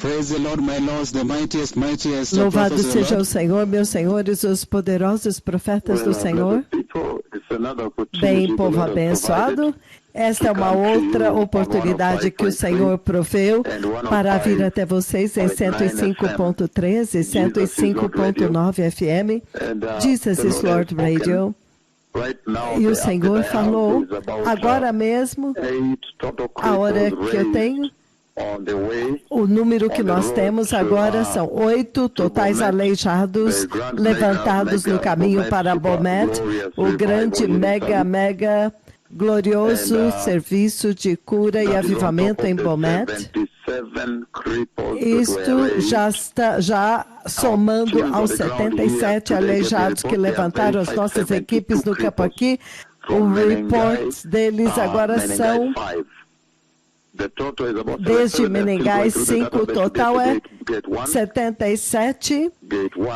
Praise the Lord, my lords, the mightiest, Louvado seja o Senhor, meus senhores, os poderosos profetas do Senhor. Bem, povo abençoado, esta é uma outra oportunidade que o Senhor proveu para vir até vocês em 105.13 e 105.9 FM, Jesus is Lord Radio. E o Senhor falou, agora mesmo, a hora que eu tenho, o número que nós temos agora são 8 totais aleijados levantados no caminho para Bomet, o grande mega glorioso serviço de cura e avivamento em Bomet. Isto já somando aos 77 aleijados que levantaram as nossas equipes no campo aqui, os reports deles agora são, desde Menengás 5, o total é 77,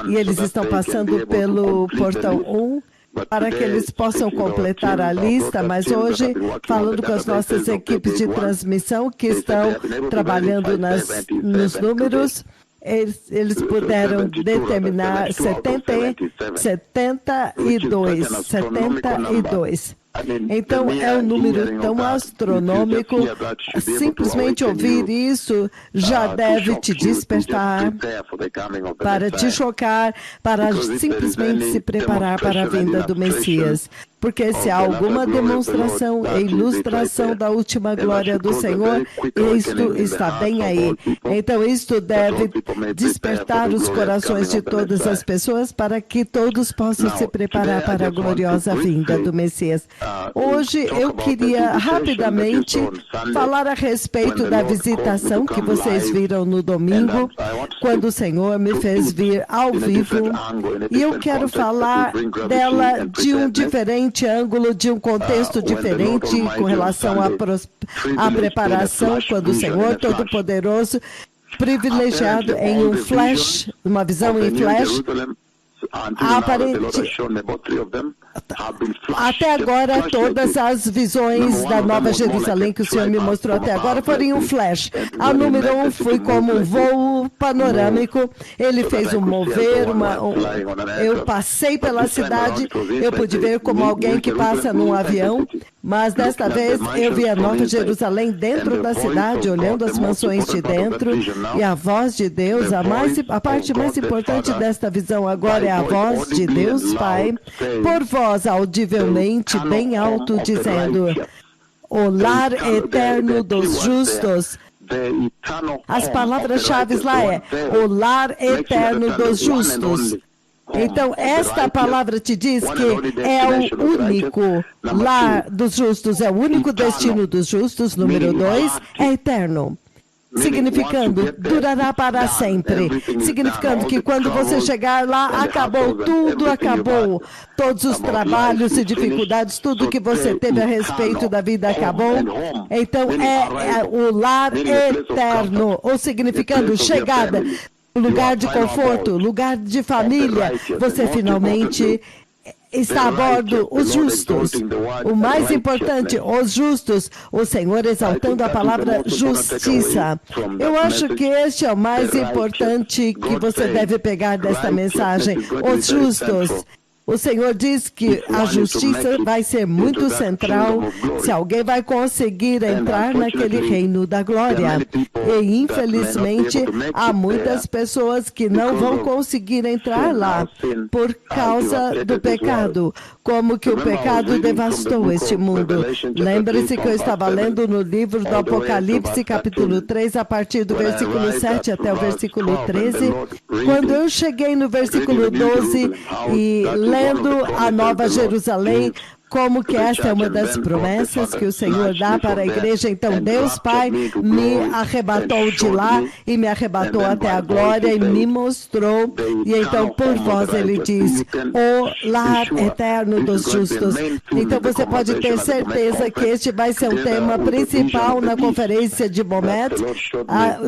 e eles estão passando pelo portão 1, para que eles possam completar a lista, mas hoje, falando com as nossas equipes de transmissão que estão trabalhando nos números, eles puderam determinar 72. Então, é um número tão astronômico, simplesmente ouvir isso já deve te despertar, para te chocar, para simplesmente se preparar para a vinda do Messias. Porque se há alguma demonstração e ilustração da última glória do Senhor, isto está bem aí. Então, isto deve despertar os corações de todas as pessoas para que todos possam se preparar para a gloriosa vinda do Messias. Hoje, eu queria rapidamente falar a respeito da visitação que vocês viram no domingo, quando o Senhor me fez vir ao vivo, e eu quero falar dela de um diferente ângulo, de um contexto diferente com relação à preparação, quando o Senhor Todo-Poderoso, privilegiado em um flash, uma visão em flash, até agora, todas as visões da Nova Jerusalém que o Senhor me mostrou até agora foram em um flash. A número 1 foi como um voo panorâmico. Ele fez um mover, eu passei pela cidade, eu pude ver como alguém que passa num avião, mas desta vez eu vi a Nova Jerusalém dentro da cidade, olhando as mansões de dentro, e a voz de Deus, a parte mais importante desta visão agora é a voz de Deus Pai, por voz audivelmente bem alto, dizendo: o lar eterno dos justos. As palavras-chave lá é o lar eterno dos justos. Então, esta palavra te diz que é o único lar dos justos, é o único destino dos justos. Número 2, é eterno. Significando, durará para sempre. Significando que quando você chegar lá, acabou tudo, acabou. Todos os trabalhos e dificuldades, tudo que você teve a respeito da vida acabou. Então, é o lar eterno. Ou significando, chegada, lugar de conforto, lugar de família. Você finalmente está a bordo, os justos. O mais importante, os justos, o Senhor exaltando a palavra justiça. Eu acho que este é o mais importante que você deve pegar desta mensagem. Os justos. O Senhor diz que a justiça vai ser muito central se alguém vai conseguir entrar naquele reino da glória. E, infelizmente, há muitas pessoas que não vão conseguir entrar lá por causa do pecado. Como que o pecado devastou este mundo. Lembre-se que eu estava lendo no livro do Apocalipse, capítulo 3, a partir do versículo 7 até o versículo 13. Quando eu cheguei no versículo 12 e lendo a Nova Jerusalém, como que esta é uma das promessas que o Senhor dá para a igreja. Então, Deus Pai me arrebatou de lá e me arrebatou até a glória e me mostrou. E então, por vós, Ele diz, o lar eterno dos justos. Então, você pode ter certeza que este vai ser um tema principal na conferência de Bomet,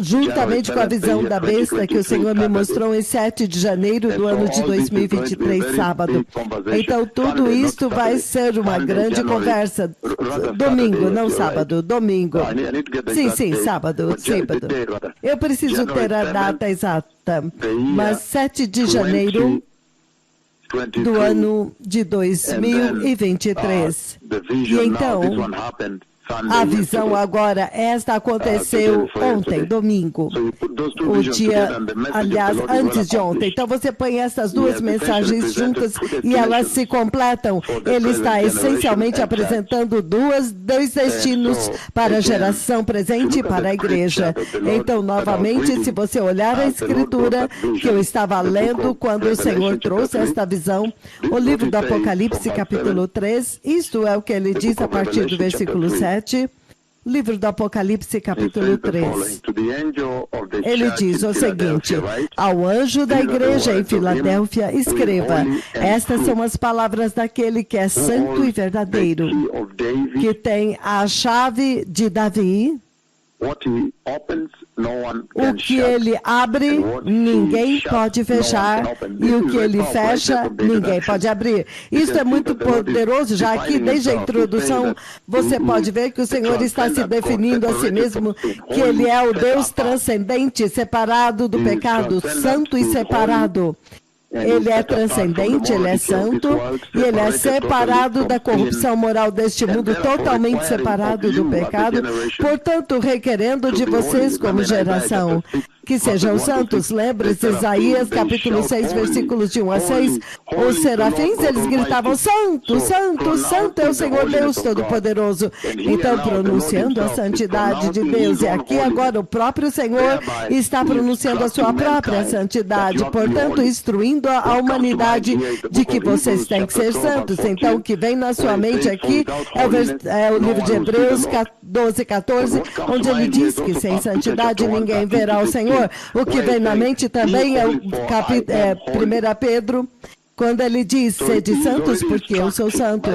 juntamente com a visão da besta que o Senhor me mostrou em 7 de janeiro do ano de 2023, sábado. Então, tudo isto vai ser ter uma grande conversa. Domingo, não sábado, domingo. Sim, sábado. Eu preciso ter a data exata, mas 7 de janeiro do ano de 2023. E então, a visão agora, esta aconteceu ontem, domingo, o dia, aliás, antes de ontem. Então você põe essas duas mensagens juntas e elas se completam. Ele está essencialmente apresentando dois destinos para a geração presente e para a igreja. Então, novamente, se você olhar a escritura que eu estava lendo quando o Senhor trouxe esta visão, o livro do Apocalipse, capítulo 3, isto é o que ele diz a partir do versículo 7. Livro do Apocalipse, capítulo 3. Ele diz o seguinte: ao anjo da igreja em Filadélfia, escreva: estas são as palavras daquele que é santo e verdadeiro, que tem a chave de Davi. O que ele abre, ninguém pode fechar, e o que ele fecha, ninguém pode abrir. Isso é muito poderoso, já aqui, desde a introdução, você pode ver que o Senhor está se definindo a si mesmo, que ele é o Deus transcendente, separado do pecado, santo e separado. Ele é transcendente, ele é santo, e ele é separado da corrupção moral deste mundo, totalmente separado do pecado, portanto, requerendo de vocês como geração que sejam santos. Lembre-se, Isaías, capítulo 6, versículos de 1 a 6, os serafins, eles gritavam: santo, santo, santo é o Senhor Deus Todo-Poderoso. Então, pronunciando a santidade de Deus, e aqui agora o próprio Senhor está pronunciando a sua própria santidade, portanto, instruindo a humanidade de que vocês têm que ser santos. Então, o que vem na sua mente aqui é o livro de Hebreus 12, 14, onde ele diz que sem santidade ninguém verá o Senhor. O que vem na mente também é o 1 Pedro, quando ele diz: sede santos porque eu sou santo.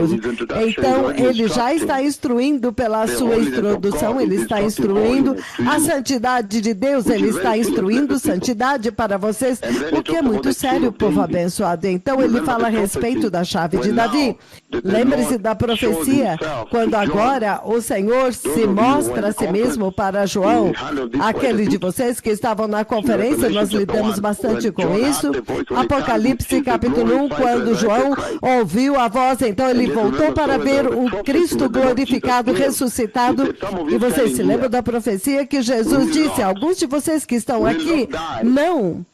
Então, ele já está instruindo pela sua introdução, ele está instruindo a santidade de Deus, ele está instruindo santidade para vocês, o que é muito sério, povo abençoado. Então, ele fala a respeito da chave de Davi. Lembre-se da profecia, quando agora o Senhor se mostra a si mesmo para João, aquele de vocês que estavam na conferência, nós lidamos bastante com isso. Apocalipse, capítulo 1, quando João ouviu a voz, então ele voltou para ver o Cristo glorificado, ressuscitado. E vocês se lembram da profecia que Jesus disse: alguns de vocês que estão aqui não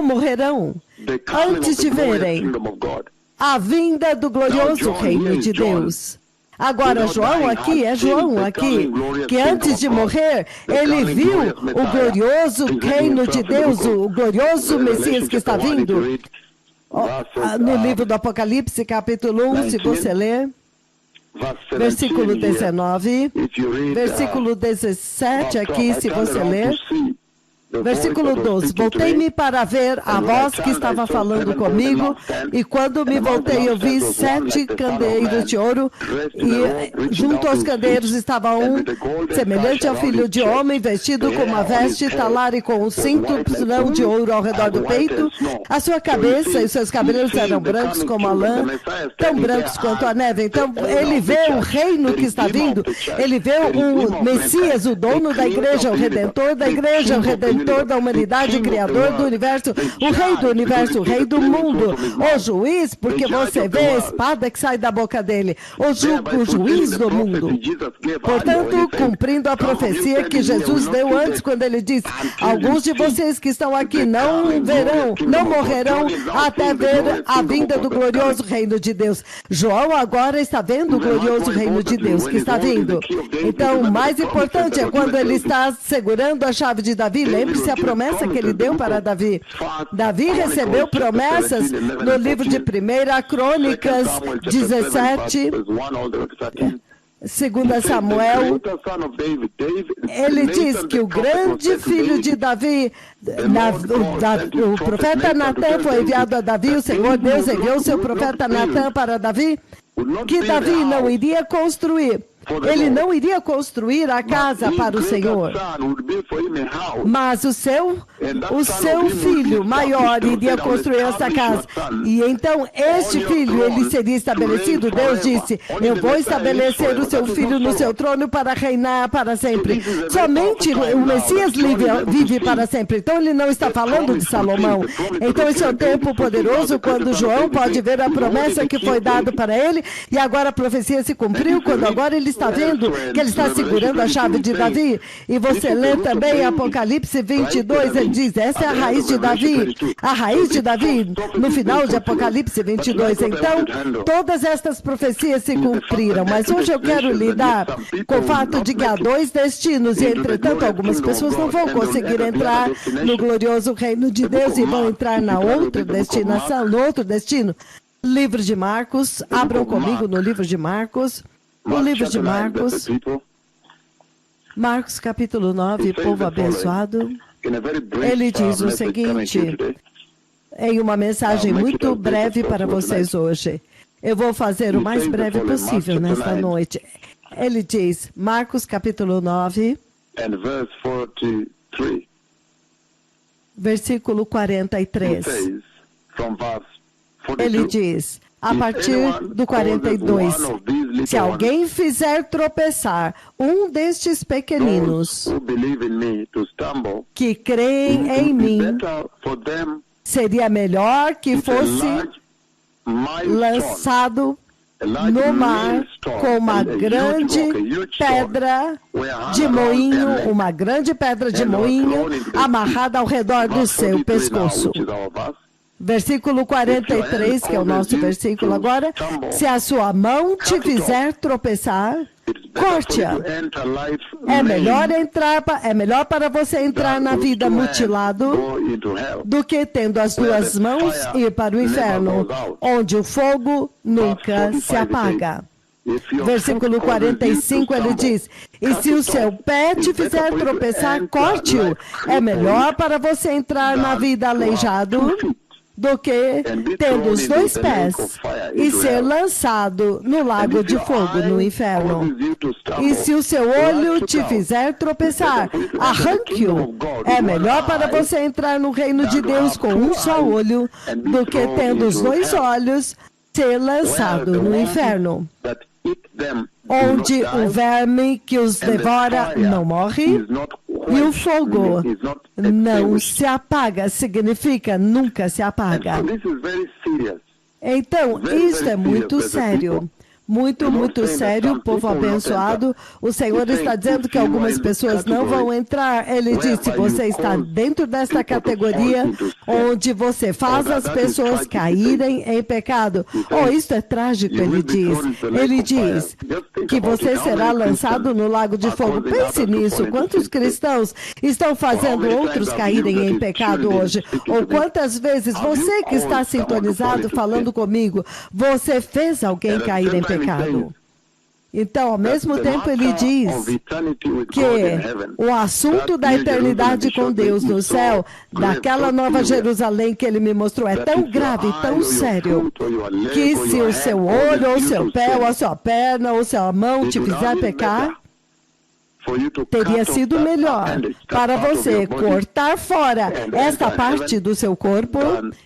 morrerão antes de verem a vinda do glorioso reino de Deus. Agora, João aqui, que antes de morrer, ele viu o glorioso reino de Deus, o glorioso Messias que está vindo. No livro do Apocalipse, capítulo 1, se você ler, versículo 19, versículo 17 aqui, se você ler, versículo 12, voltei-me para ver a voz que estava falando comigo, e quando me voltei eu vi 7 candeeiros de ouro, e junto aos candeeiros estava um semelhante ao filho de homem, vestido com uma veste talar e com um cinto de ouro ao redor do peito. A sua cabeça e os seus cabelos eram brancos como a lã, tão brancos quanto a neve. Então ele vê o reino que está vindo, ele vê o Messias, o dono da igreja, o redentor da igreja, o redentor da humanidade, criador do universo, o rei do universo, o rei do mundo, o juiz, porque você vê a espada que sai da boca dele, o juiz do mundo. Portanto, cumprindo a profecia que Jesus deu antes, quando ele diz: alguns de vocês que estão aqui não morrerão até ver a vinda do glorioso reino de Deus. João agora está vendo o glorioso reino de Deus que está vindo. Então, o mais importante é quando ele está segurando a chave de Davi. Lembre-se a promessa que ele deu para Davi. Davi recebeu promessas no livro de 1 Crônicas 17, 2 Samuel. Ele diz que o grande filho de Davi, o profeta Natã foi enviado a Davi, o Senhor Deus enviou seu profeta Natã para Davi, que Davi não iria construir Ele não iria construir a casa para o Senhor, mas o seu filho maior iria construir essa casa. E então este filho, ele seria estabelecido. Deus disse: eu vou estabelecer o seu filho no seu trono para reinar para sempre. Somente o Messias vive para sempre. Então ele não está falando de Salomão. Então esse é o tempo poderoso quando João pode ver a promessa que foi dada para ele, e agora a profecia se cumpriu, quando agora ele está vendo que ele está segurando a chave de Davi. E você lê também Apocalipse 22, ele diz: essa é a raiz de Davi. A raiz de Davi, no final de Apocalipse 22. Então, todas estas profecias se cumpriram. Mas hoje eu quero lidar com o fato de que há dois destinos, e entretanto algumas pessoas não vão conseguir entrar no glorioso reino de Deus e vão entrar na outra destinação, no outro destino. Livro de Marcos, abram comigo no livro de Marcos. No livro de Marcos, Marcos capítulo 9, povo abençoado, ele diz o seguinte, em uma mensagem muito breve para vocês hoje. Eu vou fazer o mais breve possível nesta noite. Ele diz, Marcos capítulo 9, versículo 43. Ele diz, a partir do 42, se alguém fizer tropeçar um destes pequeninos que creem em mim, seria melhor que fosse lançado no mar com uma grande pedra de moinho, amarrada ao redor do seu pescoço. Versículo 43, que é o nosso versículo agora. Se a sua mão te fizer tropeçar, corte-a. É melhor para você entrar na vida mutilado do que tendo as duas mãos ir para o inferno, onde o fogo nunca se apaga. Versículo 45, ele diz, e se o seu pé te fizer tropeçar, corte-o. É melhor para você entrar na vida aleijado do que tendo os dois pés e ser lançado no lago de fogo, no inferno. E se o seu olho te fizer tropeçar, arranque-o. É melhor para você entrar no reino de Deus com um só olho do que tendo os dois olhos ser lançado no inferno, onde o verme que os devora não morre e o fogo não se apaga, significa nunca se apaga. Então, isso é muito sério. Muito sério, povo abençoado. O Senhor está dizendo que algumas pessoas não vão entrar. Ele disse, você está dentro desta categoria onde você faz as pessoas caírem em pecado. Oh, isso é trágico, ele diz. Ele diz que você será lançado no lago de fogo. Pense nisso. Quantos cristãos estão fazendo outros caírem em pecado hoje? Ou quantas vezes você que está sintonizado falando comigo, você fez alguém cair em pecado? Então, ao mesmo tempo, ele diz que o assunto da eternidade com Deus no céu, daquela nova Jerusalém que ele me mostrou, é tão grave, tão sério, que se o seu olho, ou seu pé, ou a sua perna, ou sua mão te fizer pecar, teria sido melhor para você cortar fora esta parte do seu corpo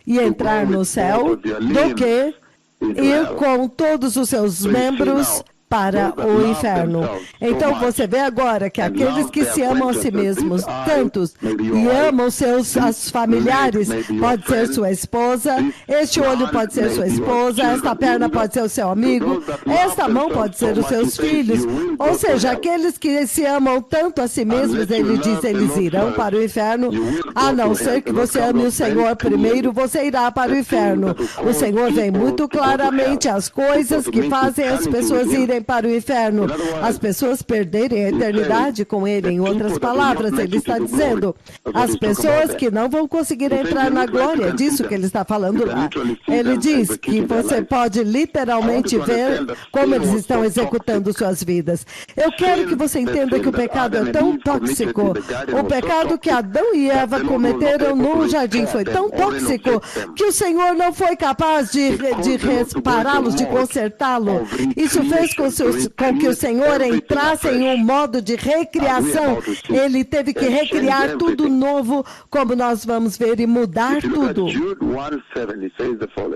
e entrar no céu do que ir com todos os seus membros para o inferno. Então você vê agora que aqueles que se amam a si mesmos, tantos, e amam seus familiares, pode ser sua esposa, este olho pode ser sua esposa, esta perna pode ser o seu amigo, esta mão pode ser os seus filhos, ou seja, aqueles que se amam tanto a si mesmos, ele diz, eles irão para o inferno, a não ser que você ame o Senhor primeiro, você irá para o inferno. O Senhor vê muito claramente as coisas que fazem as pessoas irem para o inferno, as pessoas perderem a eternidade com ele. Em outras palavras, ele está dizendo, as pessoas que não vão conseguir entrar na glória, é disso que ele está falando lá. Ele diz que você pode literalmente ver como eles estão executando suas vidas. Eu quero que você entenda que o pecado é tão tóxico. O pecado que Adão e Eva cometeram no jardim foi tão tóxico que o Senhor não foi capaz de repará-los, de consertá-lo. Isso fez com com que o Senhor entrasse em um modo de recriação. Ele teve que recriar tudo novo, como nós vamos ver, e mudar tudo.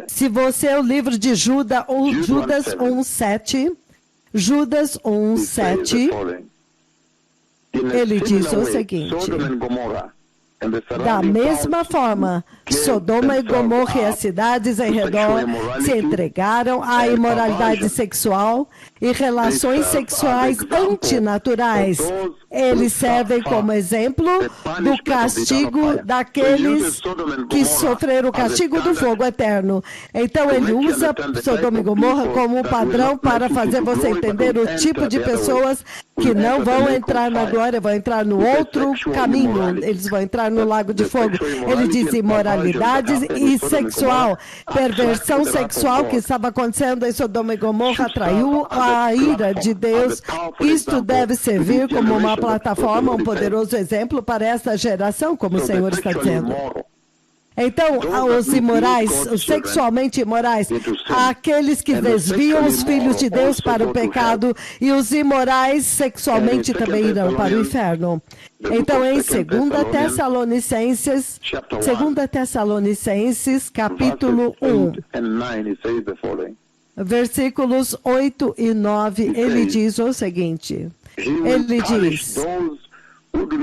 Se você é o livro de Judas 1:7, Judas 1:7, ele diz o seguinte: da mesma forma, Sodoma e Gomorra e as cidades em redor se entregaram à imoralidade sexual e relações sexuais antinaturais. Eles servem como exemplo do castigo daqueles que sofreram o castigo do fogo eterno. Então, ele usa Sodoma e Gomorra como um padrão para fazer você entender o tipo de pessoas que não vão entrar na glória, vão entrar no outro caminho. Eles vão entrar no lago de fogo. Ele diz imoralidade e sexual. Perversão sexual que estava acontecendo em Sodoma e Gomorra atraiu a ira de Deus. Isto deve servir como uma plataforma, um poderoso exemplo para essa geração, como o Senhor está dizendo. Então, os imorais, os sexualmente imorais, aqueles que desviam os filhos de Deus para o pecado, e os imorais sexualmente também irão para o inferno. Então, em 2 Tessalonicenses, capítulo 1, versículos 8 e 9, ele diz o seguinte, ele diz,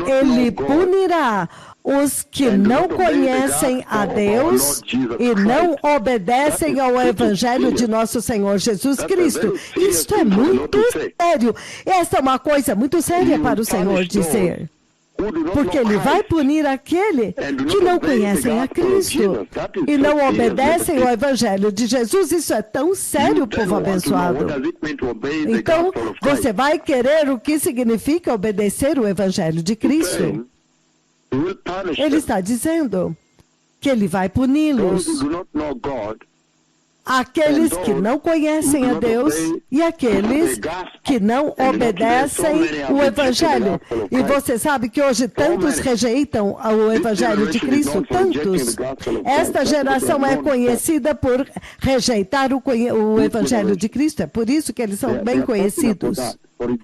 ele punirá os que não conhecem a Deus e não obedecem ao Evangelho de nosso Senhor Jesus Cristo. Isto é muito sério. Essa é uma coisa muito séria para o Senhor dizer. Porque ele vai punir aquele que não conhecem a Cristo e não obedecem ao Evangelho de Jesus. Isso é tão sério, povo abençoado. Então, você vai querer o que significa obedecer o Evangelho de Cristo. Ele está dizendo que ele vai puni-los. Aqueles que não conhecem a Deus e aqueles que não obedecem o Evangelho. E você sabe que hoje tantos rejeitam o Evangelho de Cristo, tantos. Esta geração é conhecida por rejeitar o Evangelho de Cristo. É por isso que eles são bem conhecidos.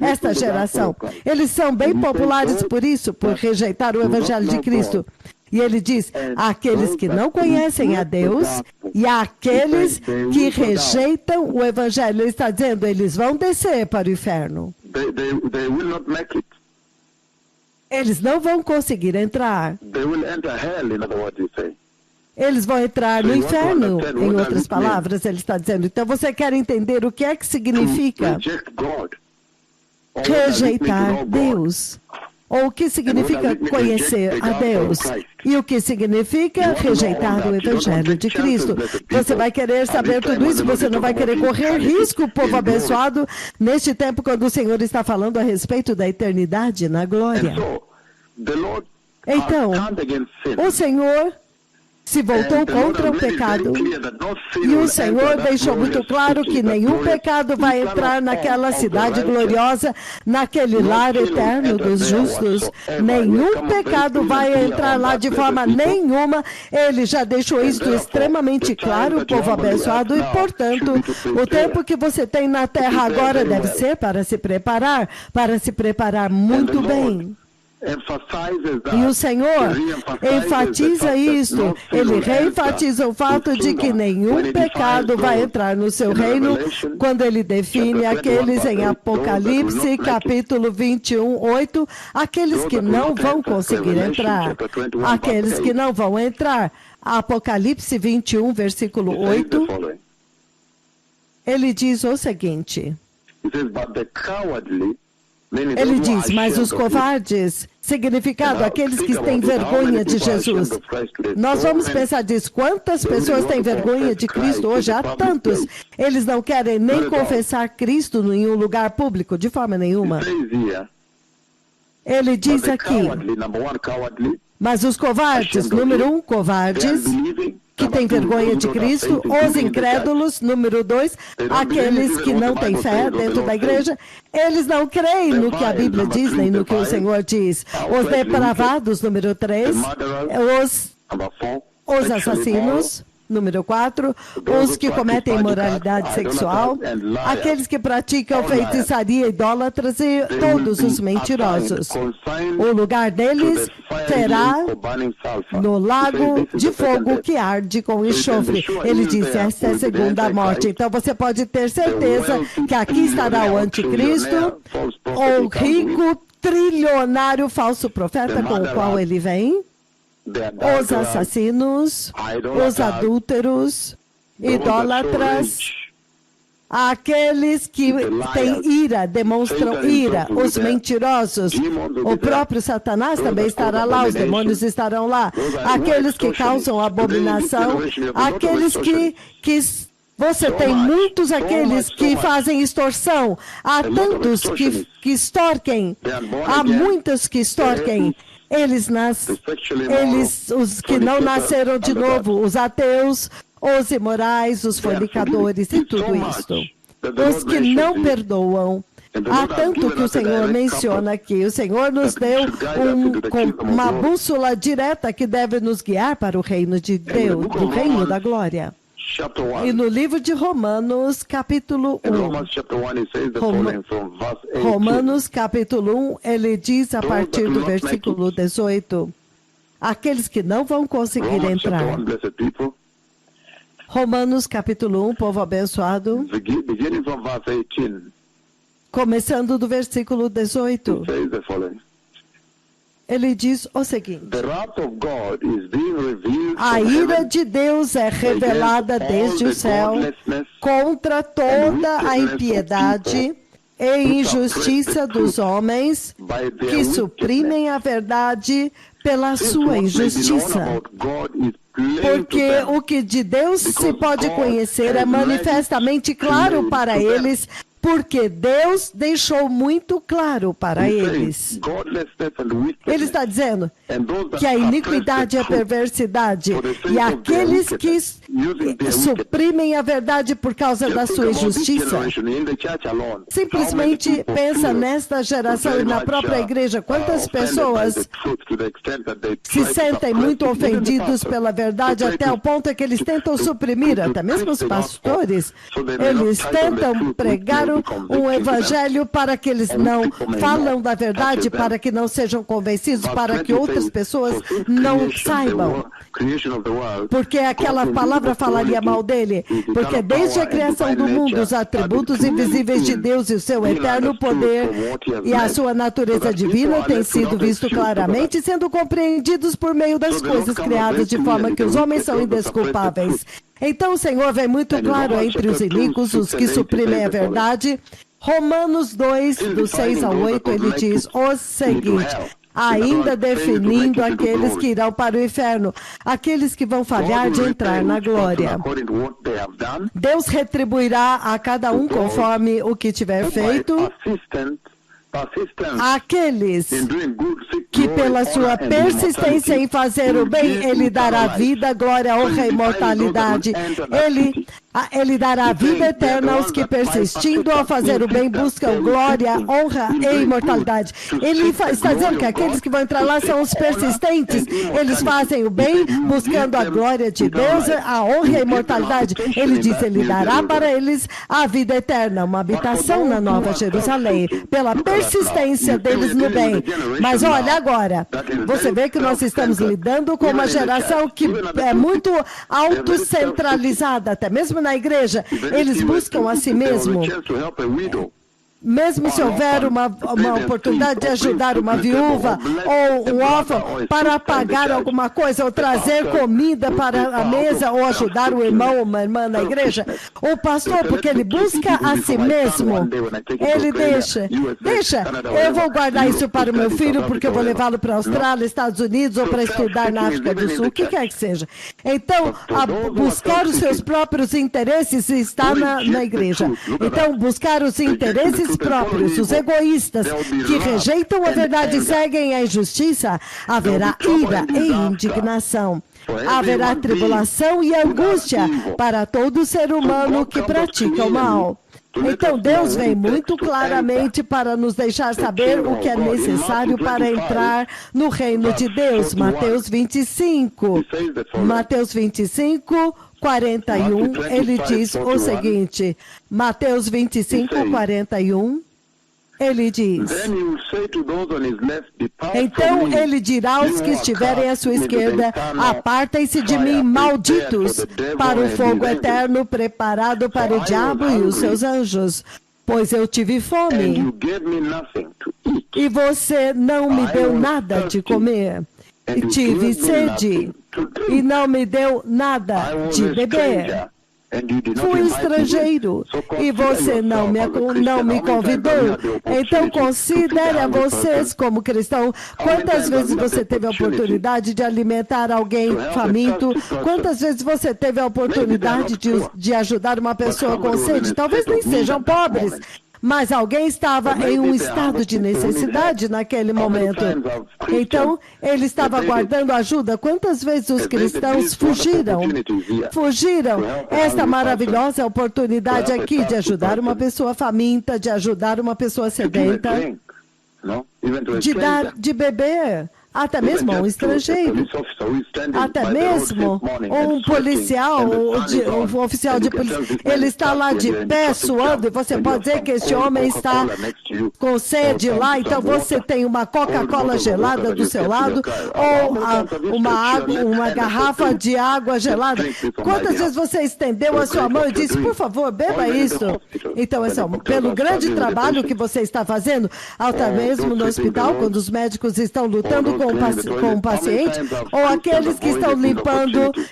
Esta geração. Eles são bem populares por isso, por rejeitar o Evangelho de Cristo. E ele diz, aqueles que não conhecem a Deus e aqueles que rejeitam o Evangelho. Ele está dizendo, eles vão descer para o inferno. Eles não vão conseguir entrar. Eles vão entrar no inferno, em outras palavras, ele está dizendo. Então você quer entender o que é que significa rejeitar Deus? Ou o que significa conhecer a Deus? E o que significa rejeitar o Evangelho de Cristo? Você vai querer saber tudo isso, você não vai querer correr risco, povo abençoado, neste tempo quando o Senhor está falando a respeito da eternidade na glória. Então, o Senhor se voltou contra o pecado, e o Senhor deixou muito claro que nenhum pecado vai entrar naquela cidade gloriosa, naquele lar eterno dos justos. Nenhum pecado vai entrar lá de forma nenhuma. Ele já deixou isso extremamente claro, povo abençoado, e, portanto, o tempo que você tem na terra agora deve ser para se preparar muito bem. E o Senhor enfatiza isto, ele reenfatiza o fato de que nenhum pecado vai entrar no seu reino, quando ele define aqueles em Apocalipse, capítulo 21, 8, aqueles que não vão conseguir entrar, aqueles que não vão entrar. Apocalipse 21, versículo 8, ele diz o seguinte, ele diz, mas os covardes, significado, aqueles que têm vergonha de Jesus. Nós vamos pensar disso. Quantas pessoas têm vergonha de Cristo hoje? Há tantos. Eles não querem nem confessar Cristo em um lugar público, de forma nenhuma. Ele diz aqui, mas os covardes, número 1, covardes, que têm vergonha de Cristo, os incrédulos, número 2, aqueles que não têm fé dentro da igreja, eles não creem no que a Bíblia diz, nem no que o Senhor diz. Os depravados, número 3, os assassinos, Número 4, os que cometem imoralidade sexual, aqueles que praticam feitiçaria, idólatras e todos os mentirosos. O lugar deles será no lago de fogo que arde com enxofre. Ele disse, esta é a segunda morte. Então você pode ter certeza que aqui estará o anticristo, o rico, trilionário falso profeta com o qual ele vem, os assassinos, os adúlteros, idólatras, aqueles que têm ira, demonstram ira, os mentirosos, o próprio Satanás também estará lá, os demônios estarão lá, aqueles que causam abominação, aqueles que você tem muitos aqueles que fazem extorsão, há tantos que extorquem, há muitos que extorquem. Eles, os que não nasceram de novo, os ateus, os imorais, os fornicadores e tudo isso. Os que não perdoam. Há tanto que o Senhor menciona aqui. O Senhor nos deu uma bússola direta que deve nos guiar para o reino de Deus, do reino da glória. E no livro de Romanos, capítulo 1, Romanos, capítulo 1, ele diz a partir do versículo 18, aqueles que não vão conseguir entrar. Romanos, capítulo 1, povo abençoado, começando do versículo 18. Ele diz o seguinte: a ira de Deus é revelada desde o céu contra toda a impiedade e injustiça dos homens que suprimem a verdade pela sua injustiça. Porque o que de Deus se pode conhecer é manifestamente claro para eles, porque Deus deixou muito claro para eles. Ele está dizendo que a iniquidade e a perversidade e aqueles que suprimem a verdade por causa da sua injustiça. Simplesmente pensa nesta geração e na própria igreja. Quantas pessoas se sentem muito ofendidos pela verdade até o ponto que eles tentam suprimir, até mesmo os pastores, eles tentam pregar um evangelho para que eles não falam da verdade, para que não sejam convencidos, para que outras pessoas não saibam. Porque aquela palavra falaria mal dele. Porque desde a criação do mundo, os atributos invisíveis de Deus e o seu eterno poder e a sua natureza divina têm sido vistos claramente, sendo compreendidos por meio das coisas criadas, de forma que os homens são indesculpáveis. Então o Senhor vem muito claro entre os iníquos, os que suprimem a verdade. Romanos 2, do 6 ao 8, ele diz o seguinte, ainda definindo aqueles que irão para o inferno, aqueles que vão falhar de entrar na glória. Deus retribuirá a cada um conforme o que tiver feito. Aqueles que pela sua persistência em fazer o bem, ele dará vida, glória, honra e imortalidade. Ele dará vida eterna aos que persistindo ao fazer o bem buscam glória, honra e imortalidade. Ele está dizendo que aqueles que vão entrar lá são os persistentes. Eles fazem o bem buscando a glória de Deus, a honra e a imortalidade. Ele diz, ele dará para eles a vida eterna, uma habitação na Nova Jerusalém, pela persistência deles no bem. Mas olha agora, você vê que nós estamos lidando com uma geração que é muito autocentralizada, até mesmo na igreja, eles buscam a si mesmo. Mesmo se houver uma oportunidade de ajudar uma viúva ou um órfão para pagar alguma coisa, ou trazer comida para a mesa, ou ajudar um irmão ou uma irmã na igreja, o pastor, porque ele busca a si mesmo, ele deixa, eu vou guardar isso para o meu filho, porque eu vou levá-lo para a Austrália, Estados Unidos, ou para estudar na África do Sul, o que quer que seja. Então, buscar os seus próprios interesses está na igreja. Então, buscar os interesses próprios, os egoístas que rejeitam a verdade e seguem a injustiça, haverá ira e indignação. Haverá tribulação e angústia para todo ser humano que pratica o mal. Então Deus vem muito claramente para nos deixar saber o que é necessário para entrar no reino de Deus. Mateus 25. Mateus 25, 41, ele diz o seguinte, Mateus 25, 41, ele diz, então ele dirá aos que estiverem à sua esquerda, apartem-se de mim, malditos, para o fogo eterno preparado para o diabo e os seus anjos, pois eu tive fome, e você não me deu nada de comer. Tive sede e não me deu nada de beber. Fui estrangeiro e você não me convidou. Então considere a vocês como cristão. Quantas vezes você teve a oportunidade de alimentar alguém faminto? Quantas vezes você teve a oportunidade de ajudar uma pessoa com sede? Talvez nem sejam pobres, mas alguém estava em um estado de necessidade naquele momento. Então, ele estava aguardando ajuda. Quantas vezes os cristãos fugiram? Fugiram esta maravilhosa oportunidade aqui de ajudar uma pessoa faminta, de ajudar uma pessoa sedenta, de dar de beber. Até mesmo um estrangeiro, até mesmo um policial, um oficial de polícia, ele está lá de pé, suando, e você pode dizer que este homem está com sede lá, então você tem uma Coca-Cola gelada do seu lado, ou uma garrafa de água gelada. Quantas vezes você estendeu a sua mão e disse, por favor, beba isso? Então, pelo grande trabalho que você está fazendo, até mesmo no hospital, quando os médicos estão lutando com o paciente, ou aqueles que estão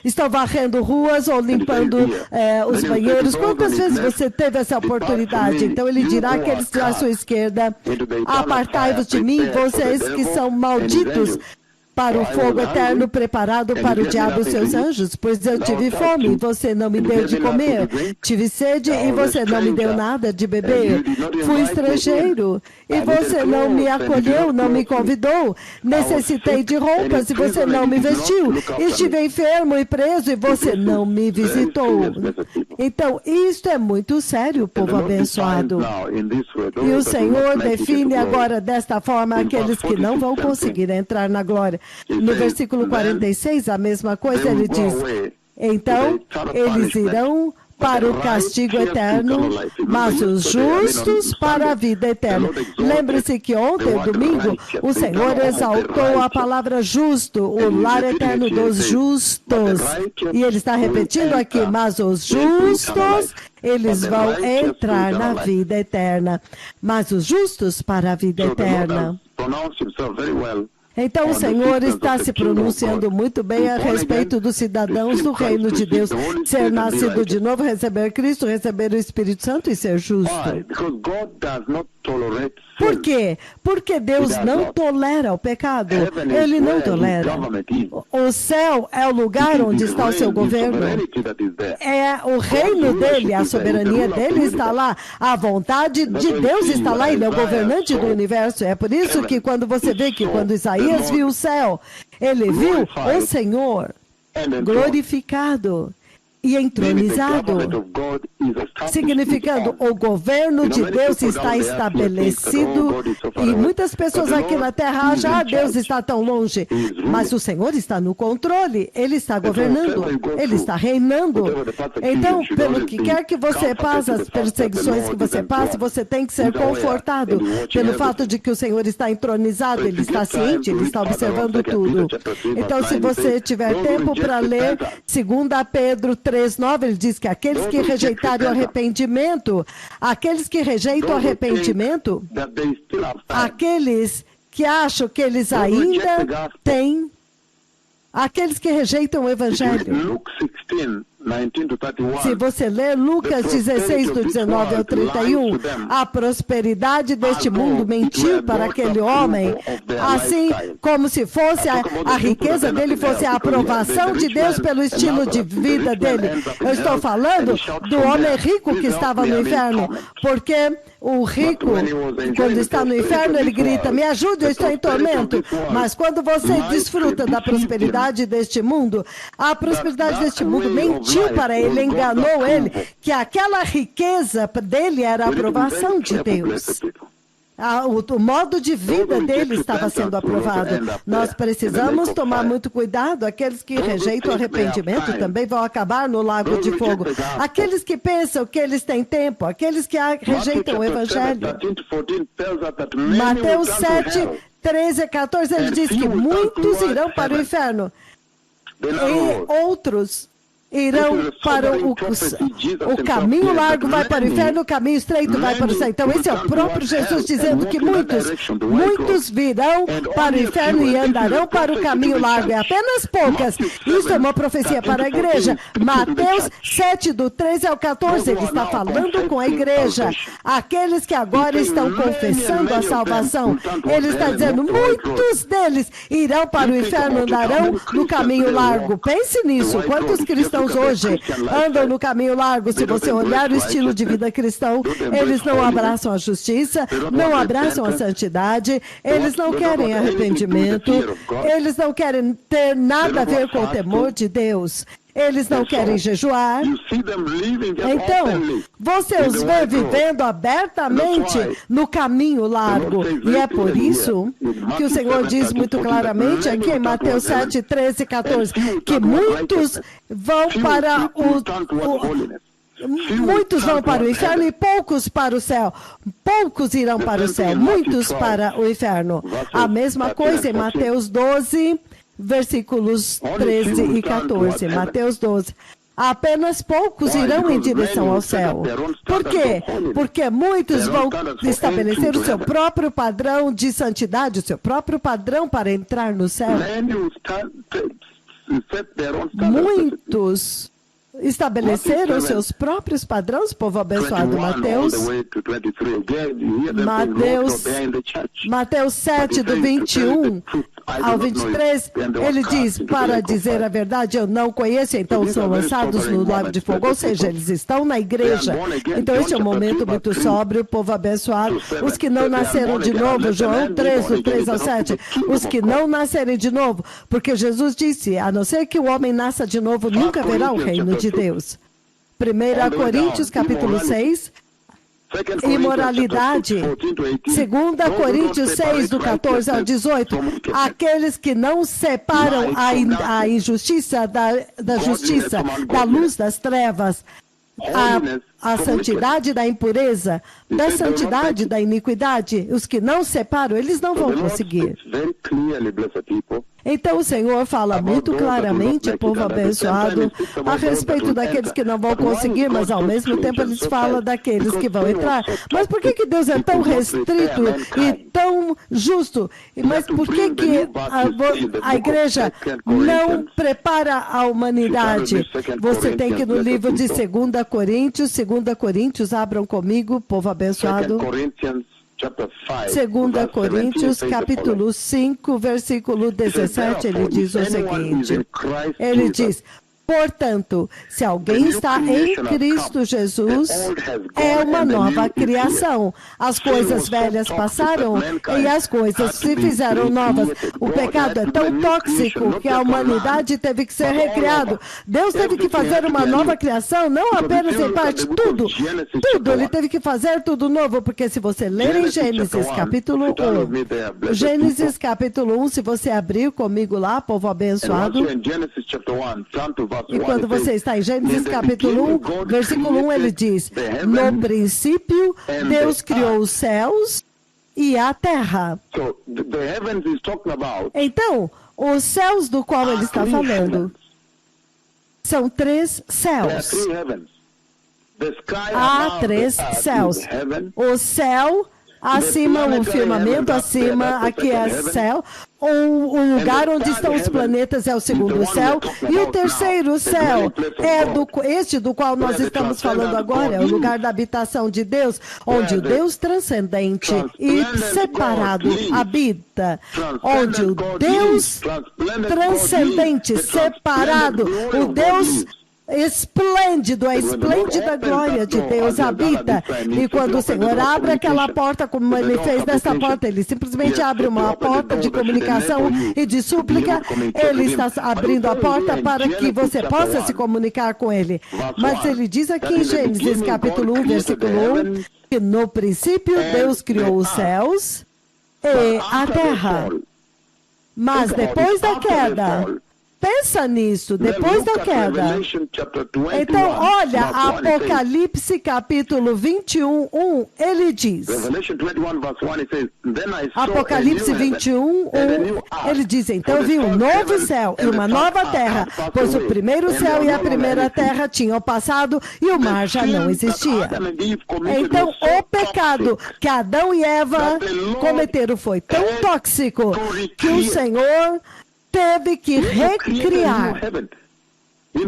estão varrendo ruas ou limpando os banheiros. Quantas vezes você teve essa oportunidade? Então ele dirá àqueles à sua esquerda, apartai-vos de mim, vocês que são malditos, para o fogo eterno preparado para o diabo e seus anjos, pois eu tive fome e você não me deu de comer, tive sede e você não me deu nada de beber, fui estrangeiro e você não me acolheu, não me convidou, necessitei de roupas e você não me vestiu, estive enfermo e preso e você não me visitou. Então, isto é muito sério, povo abençoado. E o Senhor define agora desta forma aqueles que não vão conseguir entrar na glória. No versículo 46, a mesma coisa, ele diz, então eles irão para o castigo eterno, mas os justos para a vida eterna. Lembre-se que ontem, domingo, o Senhor exaltou a palavra justo, o lar eterno dos justos. E ele está repetindo aqui, mas os justos, eles vão entrar na vida eterna. Mas os justos para a vida eterna. Então o Senhor está se pronunciando muito bem a respeito dos cidadãos do reino de Deus, ser nascido de novo, receber Cristo, receber o Espírito Santo e ser justo. Por quê? Porque Deus não tolera o pecado. Ele não tolera. O céu é o lugar onde está o seu governo. É o reino dele, a soberania dele está lá. A vontade de Deus está lá. Ele é o governante do universo. É por isso que quando você vê que quando Isaías viu o céu, ele viu o Senhor glorificado e entronizado, significando o governo de Deus está estabelecido, e muitas pessoas aqui na terra acham, Deus está tão longe, mas o Senhor está no controle, Ele está governando, Ele está reinando. Então, pelo que quer que você passe, as perseguições que você passe, você tem que ser confortado pelo fato de que o Senhor está entronizado, Ele está ciente, Ele está observando tudo. Então, se você tiver tempo para ler 2 Pedro 3:9, ele diz que aqueles que rejeitaram o arrependimento, aqueles que rejeitam o arrependimento, aqueles que acham que eles ainda têm, aqueles que rejeitam o Evangelho. Se você ler Lucas 16, do 19 ao 31, a prosperidade deste mundo mentiu para aquele homem, assim como se fosse a riqueza dele fosse a aprovação de Deus pelo estilo de vida dele. Eu estou falando do homem rico que estava no inferno, porque o rico, quando está no inferno, ele grita, me ajude, eu estou em tormento. Mas quando você desfruta da prosperidade deste mundo, a prosperidade deste mundo mentiu mentiu para ele, enganou ele, que aquela riqueza dele era a aprovação de Deus. O modo de vida dele estava sendo aprovado. Nós precisamos tomar muito cuidado. Aqueles que rejeitam o arrependimento também vão acabar no lago de fogo. Aqueles que pensam que eles têm tempo, aqueles que rejeitam o evangelho. Mateus 7, 13 a 14, ele diz que muitos irão para o inferno e outros irão para o caminho largo vai para o inferno, o caminho estreito vai para o céu. Então esse é o próprio Jesus dizendo que muitos virão para o inferno e andarão para o caminho largo. É apenas poucas. Isso é uma profecia para a igreja. Mateus 7, do 13 ao 14, ele está falando com a igreja. Aqueles que agora estão confessando a salvação. Ele está dizendo, muitos deles irão para o inferno, andarão no caminho largo. Pense nisso. Quantos cristãos hoje andam no caminho largo? Se você olhar o estilo de vida cristão, eles não abraçam a justiça, não abraçam a santidade, eles não querem arrependimento, eles não querem ter nada a ver com o temor de Deus. Eles não querem jejuar. Então, você os vê vivendo abertamente no caminho largo. E é por isso que o Senhor diz muito claramente aqui em Mateus 7, 13 e 14, que muitos vão para muitos vão para o inferno e poucos para o céu. Poucos irão para o céu, muitos para o inferno. A mesma coisa em Mateus 12, versículos 13 e 14. Mateus 12. Apenas poucos irão em direção ao céu. Por quê? Porque muitos vão estabelecer o seu próprio padrão de santidade, o seu próprio padrão para entrar no céu. Muitos estabeleceram seus próprios padrões, povo abençoado. Mateus 7, do 21 ao 23, ele diz, para dizer a verdade, eu não conheço, então são lançados no lago de fogo, ou seja, eles estão na igreja. Então este é um momento muito sóbrio, povo abençoado. Os que não nasceram de novo, João 3, do 3 ao 7, os que não nascerem de novo, porque Jesus disse, a não ser que o homem nasça de novo, nunca verá o reino de Deus. 1 Coríntios, capítulo 6, imoralidade. 2 Coríntios 6, do 14 ao 18, aqueles que não separam a injustiça da justiça, da luz das trevas, a santidade da impureza, da santidade da iniquidade, os que não separam, eles não vão conseguir. Então o Senhor fala muito claramente, povo abençoado, a respeito daqueles que não vão conseguir, mas ao mesmo tempo eles falam daqueles que vão entrar. Mas por que Deus é tão restrito e tão justo? Mas por que a igreja não prepara a humanidade? Você tem que ir no livro de 2 Coríntios, abram comigo, povo abençoado. 2 Coríntios, capítulo 5, versículo 17, ele diz o seguinte, ele diz, portanto, se alguém está em Cristo Jesus, é uma nova criação. As coisas velhas passaram e as coisas se fizeram novas. O pecado é tão tóxico que a humanidade teve que ser recriado. Deus teve que fazer uma nova criação, não apenas em parte, tudo. Ele teve que fazer tudo novo, porque se você ler em Gênesis capítulo 1, Gênesis capítulo 1, se você abrir comigo lá, povo abençoado, e quando você está em Gênesis capítulo 1, versículo 1, ele diz, no princípio, Deus criou os céus e a terra. Então, os céus do qual ele está falando são 3 céus. Há 3 céus. O céu acima, o firmamento acima, aqui é céu. O lugar onde estão os planetas é o segundo céu, e o terceiro céu é este do qual nós estamos falando agora, é o lugar da habitação de Deus, onde o Deus transcendente e separado habita, onde o Deus transcendente, separado, o Deus esplêndido, a esplêndida glória de Deus habita. E quando o Senhor abre aquela porta, como ele fez nessa porta, ele simplesmente abre uma porta de comunicação e de súplica, ele está abrindo a porta para que você possa se comunicar com ele. Mas ele diz aqui em Gênesis capítulo 1, versículo 1, que no princípio Deus criou os céus e a terra. Mas depois da queda, pensa nisso, depois da queda. Então, olha, Apocalipse capítulo 21, 1, ele diz. Apocalipse 21, 1, ele diz, então vi um novo céu e uma nova terra, pois o primeiro céu e a primeira terra tinham passado e o mar já não existia. Então, o pecado que Adão e Eva cometeram foi tão tóxico que o Senhor teve que recriar.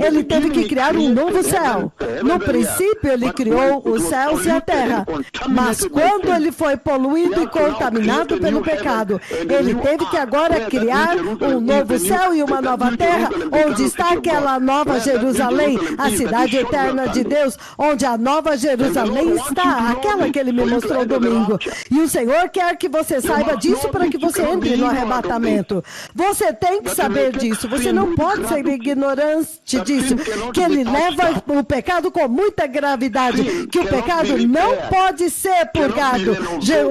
Ele teve que criar um novo céu. No princípio, ele criou os céus e a terra. Mas quando ele foi poluído e contaminado pelo pecado, ele teve que agora criar um novo céu e uma nova terra, onde está aquela nova Jerusalém, a cidade eterna de Deus, onde a nova Jerusalém está, aquela que ele me mostrou domingo. E o Senhor quer que você saiba disso para que você entre no arrebatamento. Você tem que saber disso. Você não pode ser ignorante disso, que ele leva o pecado com muita gravidade, que o pecado não pode ser purgado,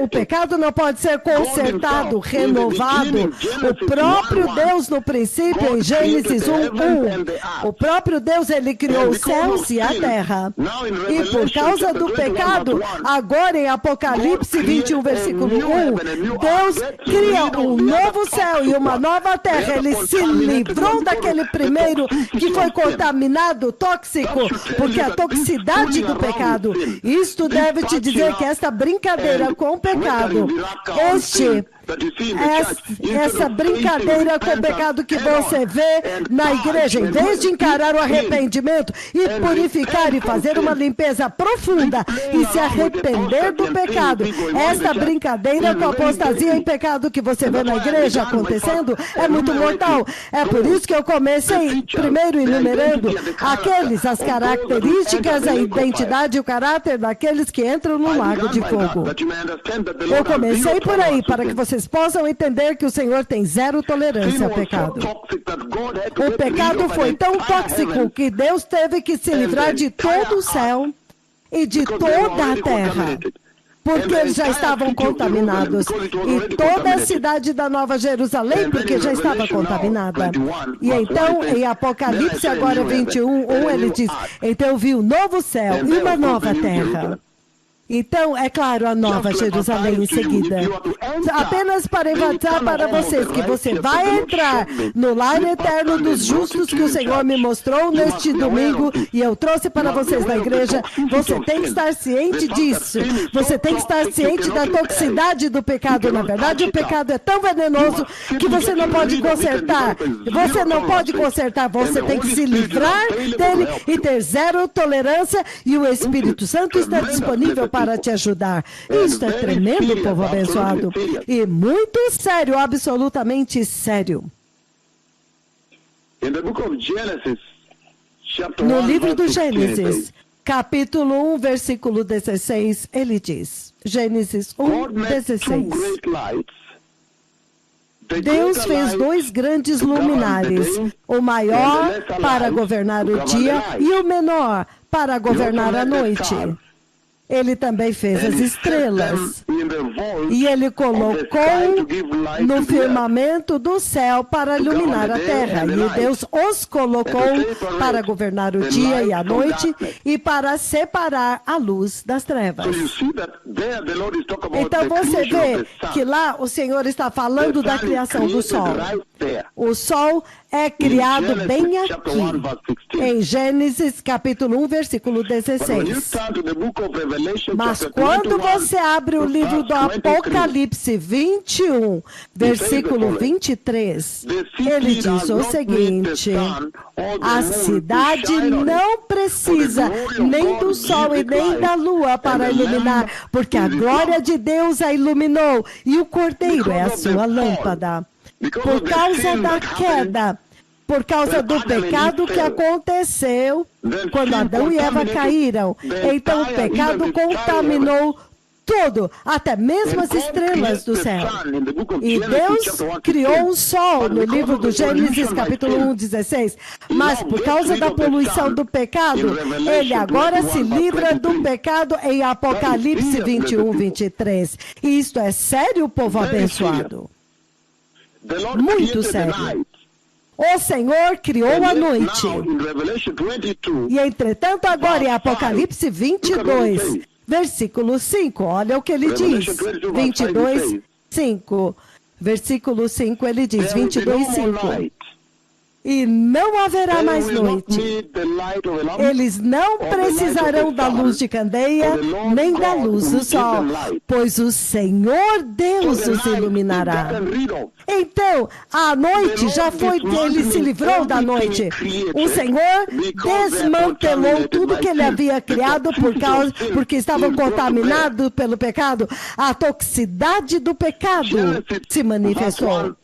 o pecado não pode ser consertado, renovado. O próprio Deus no princípio, em Gênesis 1, o próprio Deus, ele criou os céus e a terra. E por causa do pecado, agora em Apocalipse 21, versículo 1, Deus cria um novo céu e uma nova terra. Ele se livrou daquele primeiro que foi contaminado, tóxico, porque a toxicidade do pecado. Isto deve te dizer que esta brincadeira com o pecado, essa brincadeira com o pecado que você vê na igreja, em vez de encarar o arrependimento e purificar e fazer uma limpeza profunda e se arrepender do pecado, essa brincadeira com a apostasia e pecado que você vê na igreja acontecendo é muito mortal. É por isso que eu comecei primeiro enumerando as características, a identidade e o caráter daqueles que entram no lago de fogo. Eu comecei por aí, para que vocês possam entender que o Senhor tem zero tolerância ao pecado. O pecado foi tão tóxico que Deus teve que se livrar de todo o céu e de toda a terra, porque eles já estavam contaminados. E toda a cidade da Nova Jerusalém, porque já estava contaminada. E então, em Apocalipse agora 21, 1, ele diz, então eu vi um novo céu e uma nova terra. Então, é claro, a Nova Jerusalém em seguida. Apenas para enfatizar para vocês que você vai entrar no lar eterno dos justos que o Senhor me mostrou neste domingo e eu trouxe para vocês na igreja. Você tem que estar ciente disso. Você tem que estar ciente da toxicidade do pecado. Na verdade, o pecado é tão venenoso que você não pode consertar. Você não pode consertar. Você tem que se livrar dele e ter zero tolerância, e o Espírito Santo está disponível para te ajudar. Isso é tremendo, povo abençoado. E muito sério, absolutamente sério. No livro do Gênesis, capítulo 1, versículo 16, ele diz, Gênesis 1, 16. Deus fez 2 grandes luminares, o maior para governar o dia e o menor para governar a noite. Ele também fez as estrelas. E ele colocou no firmamento do céu para iluminar a terra. E Deus os colocou para governar o dia e a noite e para separar a luz das trevas. Então você vê que lá o Senhor está falando da criação do sol. O sol é criado bem aqui, em Gênesis capítulo 1, versículo 16. Mas quando você abre o livro do Apocalipse 21, versículo 23, ele diz o seguinte, a cidade não precisa nem do sol e nem da lua para iluminar, porque a glória de Deus a iluminou e o Cordeiro é a sua lâmpada. Por causa da queda, por causa do pecado que aconteceu quando Adão e Eva caíram. Então o pecado contaminou tudo, até mesmo as estrelas do céu. E Deus criou o sol no livro do Gênesis, capítulo 1:16. Mas por causa da poluição do pecado, ele agora se livra do pecado em Apocalipse 21:23. E isto é sério, povo abençoado. Muito sério. O Senhor criou a noite. E entretanto, agora em Apocalipse 22, versículo 5, olha o que ele diz. 22, 5. Versículo 5, ele diz, 22, 5. E não haverá mais noite. Eles não precisarão da luz de candeia, nem da luz do sol, pois o Senhor Deus os iluminará. Então, a noite já foi, ele se livrou da noite. O Senhor desmantelou tudo que ele havia criado porque estavam contaminados pelo pecado. A toxicidade do pecado se manifestou.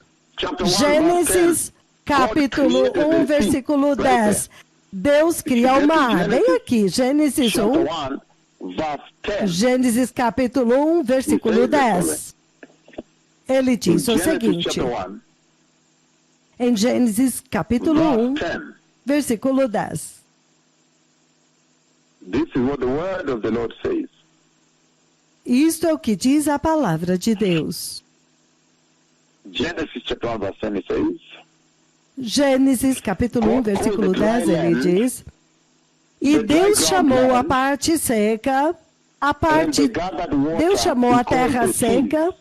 Gênesis capítulo 1, versículo 10. Deus cria o mar. Bem aqui, Gênesis 1. Gênesis capítulo 1, versículo 10. Ele diz o seguinte. Em Gênesis capítulo 1, versículo 10. Isto é o que diz a palavra de Deus. Genesis chapter 1, verse 10 says, Gênesis capítulo 1, versículo 10, ele diz, e Deus chamou a parte seca, Deus chamou a terra seca,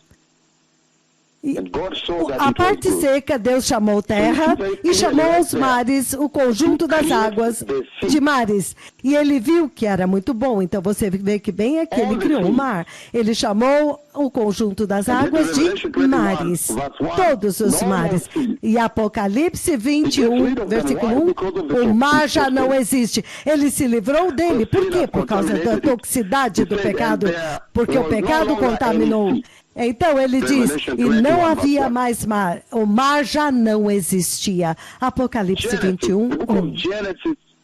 a parte seca Deus chamou terra e chamou os mares, o conjunto das águas de mares. E ele viu que era muito bom. Então você vê que bem aqui ele criou o mar. Ele chamou o conjunto das águas de mares. Todos os mares. E Apocalipse 21, versículo 1, o mar já não existe. Ele se livrou dele. Por quê? Por causa da toxicidade do pecado. Porque o pecado contaminou. Então ele diz, e não havia mais mar, o mar já não existia. Apocalipse 21, 1.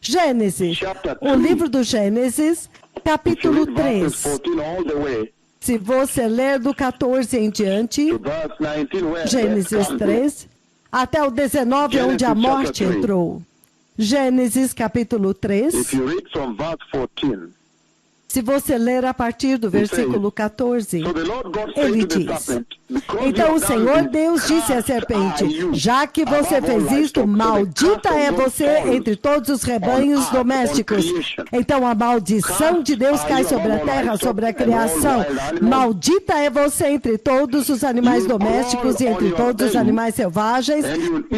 Gênesis, o livro do Gênesis, capítulo 3. Se você ler do 14 em diante, Gênesis 3, até o 19, onde a morte entrou. Gênesis, capítulo 3. Se você ler a partir do versículo 14, ele diz, então o Senhor Deus disse à serpente, já que você fez isto, maldita é você entre todos os rebanhos domésticos. Então a maldição de Deus cai sobre a terra, sobre a criação. Maldita é você entre todos os animais domésticos e entre todos os animais selvagens.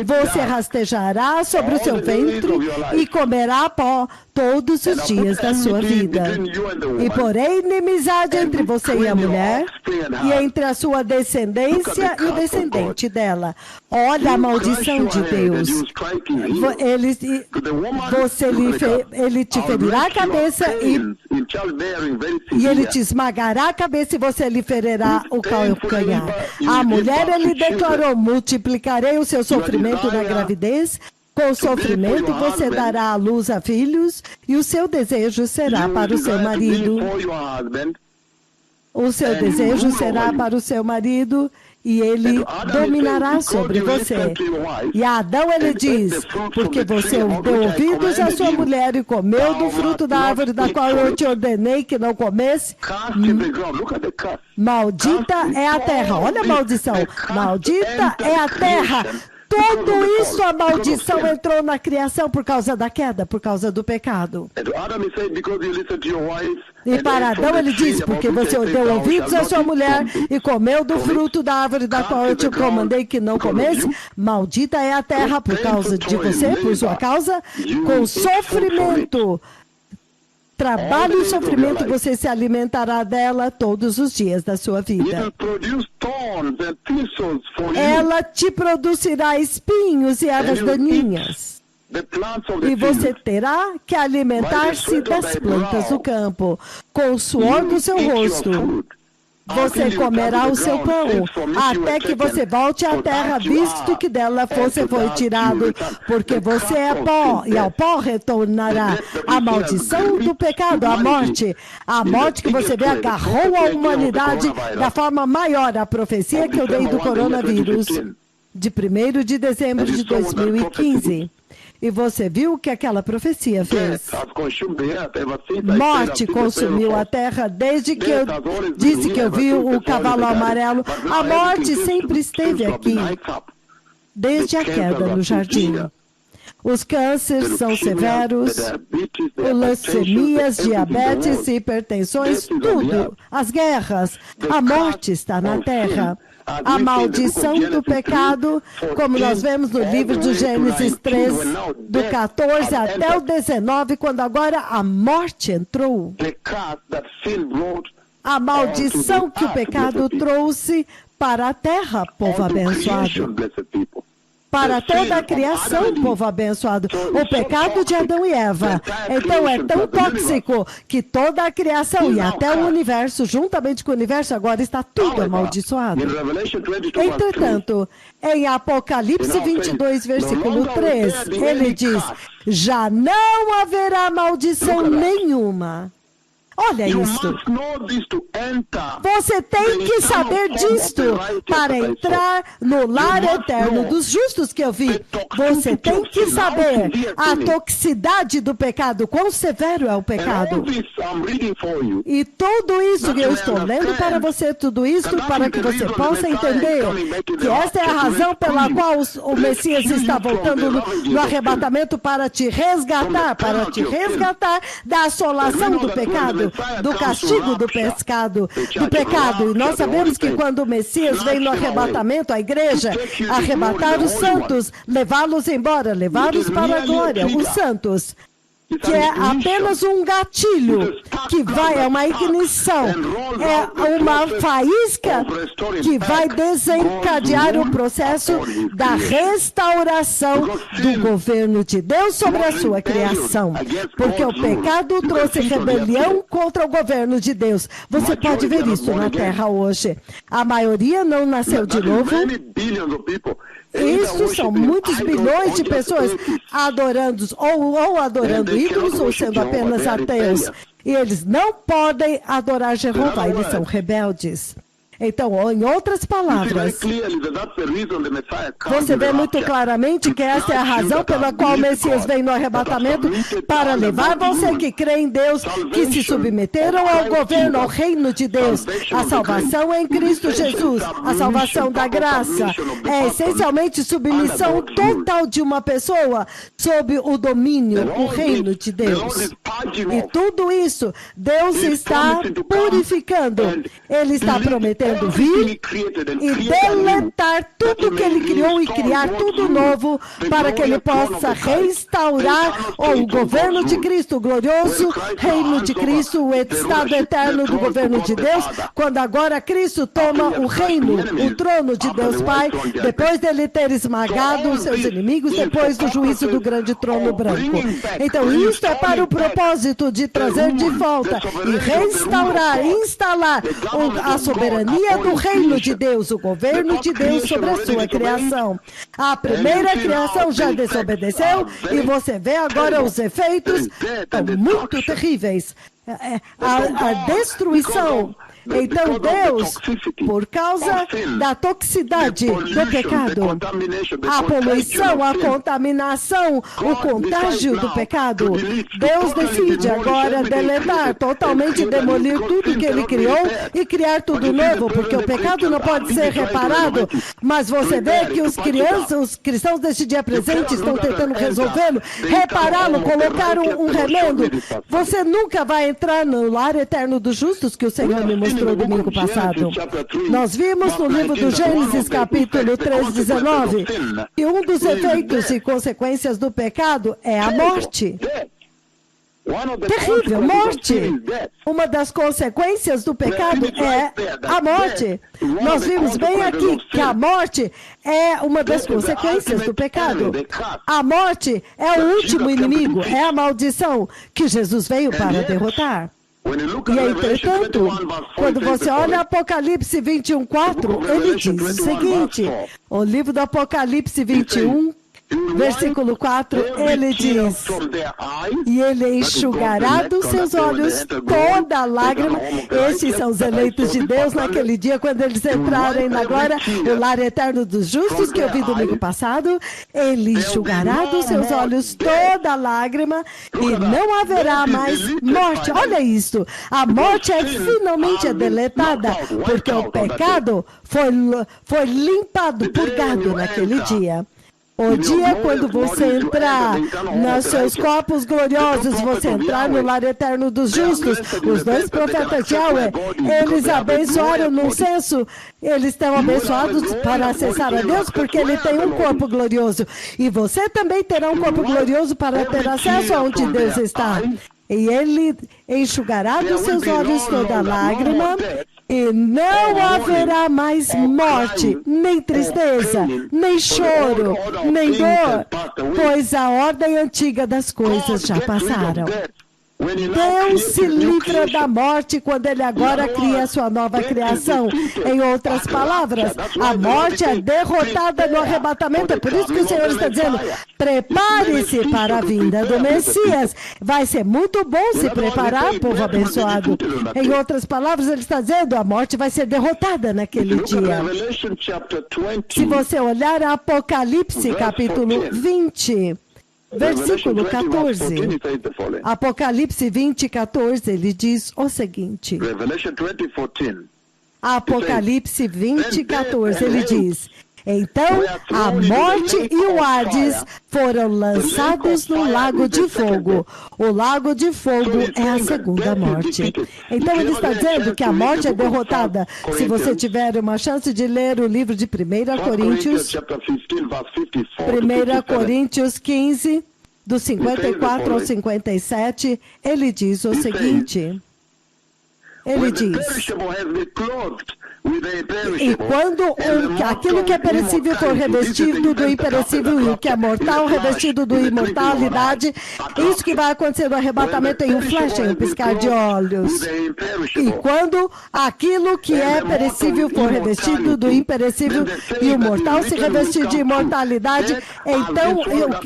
Você rastejará sobre o seu ventre e comerá pó todos os dias da sua vida. E porém inimizade entre você e a mulher, e entre a sua descendência e o descendente dela. Olha a maldição de Deus. Ele te ferirá a cabeça e ele te esmagará a cabeça e você lhe ferirá o calcanhar. A mulher, ele declarou, multiplicarei o seu sofrimento na gravidez. Com sofrimento você dará à luz a filhos, e o seu desejo será para o seu marido. O seu desejo será para o seu marido, e ele dominará sobre você. E a Adão ele diz, porque você deu ouvidos à sua mulher e comeu do fruto da árvore da qual eu te ordenei que não comesse, maldita é a terra. Olha a maldição. Maldita é a terra. Tudo isso, a maldição entrou na criação por causa da queda, por causa do pecado. E para Adão ele diz, porque você deu ouvidos à sua mulher e comeu do fruto da árvore da qual eu te comandei que não comesse, maldita é a terra por causa de você, por sua causa, com sofrimento. Trabalho e sofrimento, você se alimentará dela todos os dias da sua vida. Ela te produzirá espinhos e ervas daninhas. E você terá que alimentar-se das plantas do campo, com o suor do seu rosto. você comerá o seu pão, até que você volte à terra, visto que dela você foi tirado, porque você é pó, e ao pó retornará. A maldição do pecado, a morte que você vê agarrou a humanidade da forma maior, a profecia que eu dei do coronavírus, de 1º de dezembro de 2015. E você viu o que aquela profecia fez? Morte consumiu a terra desde que eu disse que eu vi o cavalo amarelo. A morte sempre esteve aqui, desde a queda no jardim. Os cânceres são severos, leucemias, diabetes, hipertensões, tudo. As guerras, a morte está na terra. A maldição do pecado, como nós vemos no livro de Gênesis 3, do 14 até o 19, quando agora a morte entrou. A maldição que o pecado trouxe para a terra, povo abençoado. Para toda a criação, povo abençoado. O pecado de Adão e Eva. Então é tão tóxico que toda a criação e até o universo, juntamente com o universo, agora está tudo amaldiçoado. Entretanto, em Apocalipse 22, versículo 3, ele diz: já não haverá maldição nenhuma. Olha isso. Você tem que saber disto para entrar no lar eterno dos justos que eu vi. Você tem que saber a toxicidade do pecado, quão severo é o pecado. E tudo isso que eu estou lendo para você, tudo isso para que você possa entender que esta é a razão pela qual o Messias está voltando no arrebatamento para te resgatar da assolação do pecado, do castigo do pecado. E nós sabemos que quando o Messias vem no arrebatamento, a igreja arrebatar os santos, levá-los embora, levá-los para a glória, os santos, que é apenas um gatilho, que vai, é uma ignição, é uma faísca que vai desencadear o processo da restauração do governo de Deus sobre a sua criação. Porque o pecado trouxe rebelião contra o governo de Deus. Você pode ver isso na terra hoje. A maioria não nasceu de novo. Isso são muitos bilhões de pessoas adorando, ou adorando ídolos, ou sendo apenas ateus. E eles não podem adorar Jeová, eles são rebeldes. Então, em outras palavras, você vê muito claramente que essa é a razão pela qual o Messias vem no arrebatamento, para levar você que crê em Deus, que se submeteram ao governo, ao reino de Deus. A salvação é em Cristo Jesus, a salvação da graça é essencialmente submissão total de uma pessoa sob o domínio, o reino de Deus. E tudo isso, Deus está purificando. Ele está prometendo vir e deletar tudo que ele criou e criar tudo novo para que ele possa restaurar o governo de Cristo, o glorioso reino de Cristo, o estado eterno do governo de Deus, quando agora Cristo toma o reino, o trono de Deus Pai, depois dele ter esmagado os seus inimigos, depois do juízo do grande trono branco. Então isto é para o propósito de trazer de volta e restaurar, instalar a soberania do reino de Deus, o governo de Deus sobre a sua criação. A primeira criação já desobedeceu e você vê agora os efeitos muito terríveis. A destruição. Então Deus, por causa da toxicidade do pecado, a poluição, a contaminação, o contágio do pecado, Deus decide agora deletar, totalmente demolir tudo que ele criou e criar tudo novo, porque o pecado não pode ser reparado, mas você vê que os cristãos deste dia presente estão tentando resolvê-lo, repará-lo, colocar um remendo. Você nunca vai entrar no lar eterno dos justos que o Senhor me mostrou domingo passado. Nós vimos no livro do Gênesis, capítulo 3, 19, que um dos efeitos e consequências do pecado é a morte. Terrível, morte. Uma das consequências do pecado é a morte. Nós vimos bem aqui que a morte é uma das consequências do pecado. A morte é o último inimigo, é a maldição que Jesus veio para derrotar. E, entretanto, quando você olha Apocalipse 21:4, ele diz o seguinte, o livro do Apocalipse 21, versículo 4, ele diz, e ele enxugará dos seus olhos toda lágrima. Estes são os eleitos de Deus naquele dia, quando eles entrarem na glória, o lar eterno dos justos, que eu vi domingo passado. Ele enxugará dos seus olhos toda lágrima e não haverá mais morte. Olha isso, a morte é finalmente deletada, porque o pecado foi limpado, purgado naquele dia. O dia quando você entrar nos seus corpos gloriosos, você entrar no lar eterno dos justos. Os dois profetas de Yahweh, eles abençoaram num censo, eles estão abençoados para acessar a Deus, porque ele tem um corpo glorioso. E você também terá um corpo glorioso para ter acesso aonde Deus está. E ele enxugará dos seus olhos toda lágrima, e não haverá mais morte, nem tristeza, nem choro, nem dor, pois a ordem antiga das coisas já passaram. Deus se livra da morte quando Ele agora cria a sua nova criação. Em outras palavras, a morte é derrotada no arrebatamento. É por isso que o Senhor está dizendo, prepare-se para a vinda do Messias. Vai ser muito bom se preparar, povo abençoado. Em outras palavras, Ele está dizendo, a morte vai ser derrotada naquele dia. Se você olhar Apocalipse, capítulo 20... versículo 14, Apocalipse 20, 14, ele diz o seguinte, Apocalipse 20, 14, ele diz, então a morte e o Hades foram lançados no lago de fogo. O lago de fogo é a segunda morte. Então ele está dizendo que a morte é derrotada. Se você tiver uma chance de ler o livro de 1 Coríntios, 1 Coríntios 15, do 54 ao 57, ele diz o seguinte, ele diz, e quando aquilo que é perecível for revestido do imperecível e o que é mortal revestido do imortalidade, isso que vai acontecer no arrebatamento em um flash, em um piscar de olhos. E quando aquilo que é perecível for revestido do imperecível e o mortal se revestir de imortalidade, então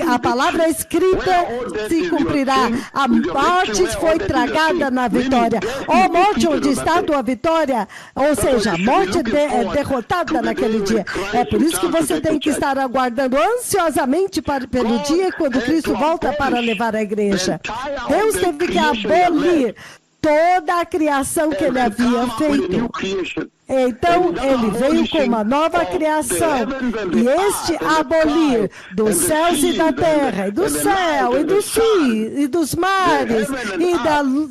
a palavra escrita se cumprirá. A morte foi tragada na vitória. Ó morte, onde está a tua vitória? Ou seja, a morte é derrotada naquele dia. É por isso que você tem que estar aguardando ansiosamente pelo dia quando Cristo volta para levar a igreja. Deus teve que abolir toda a criação que ele havia feito. Então, ele veio com uma nova criação. E este abolir dos céus e da terra, e do céu, e do sim, e dos mares, e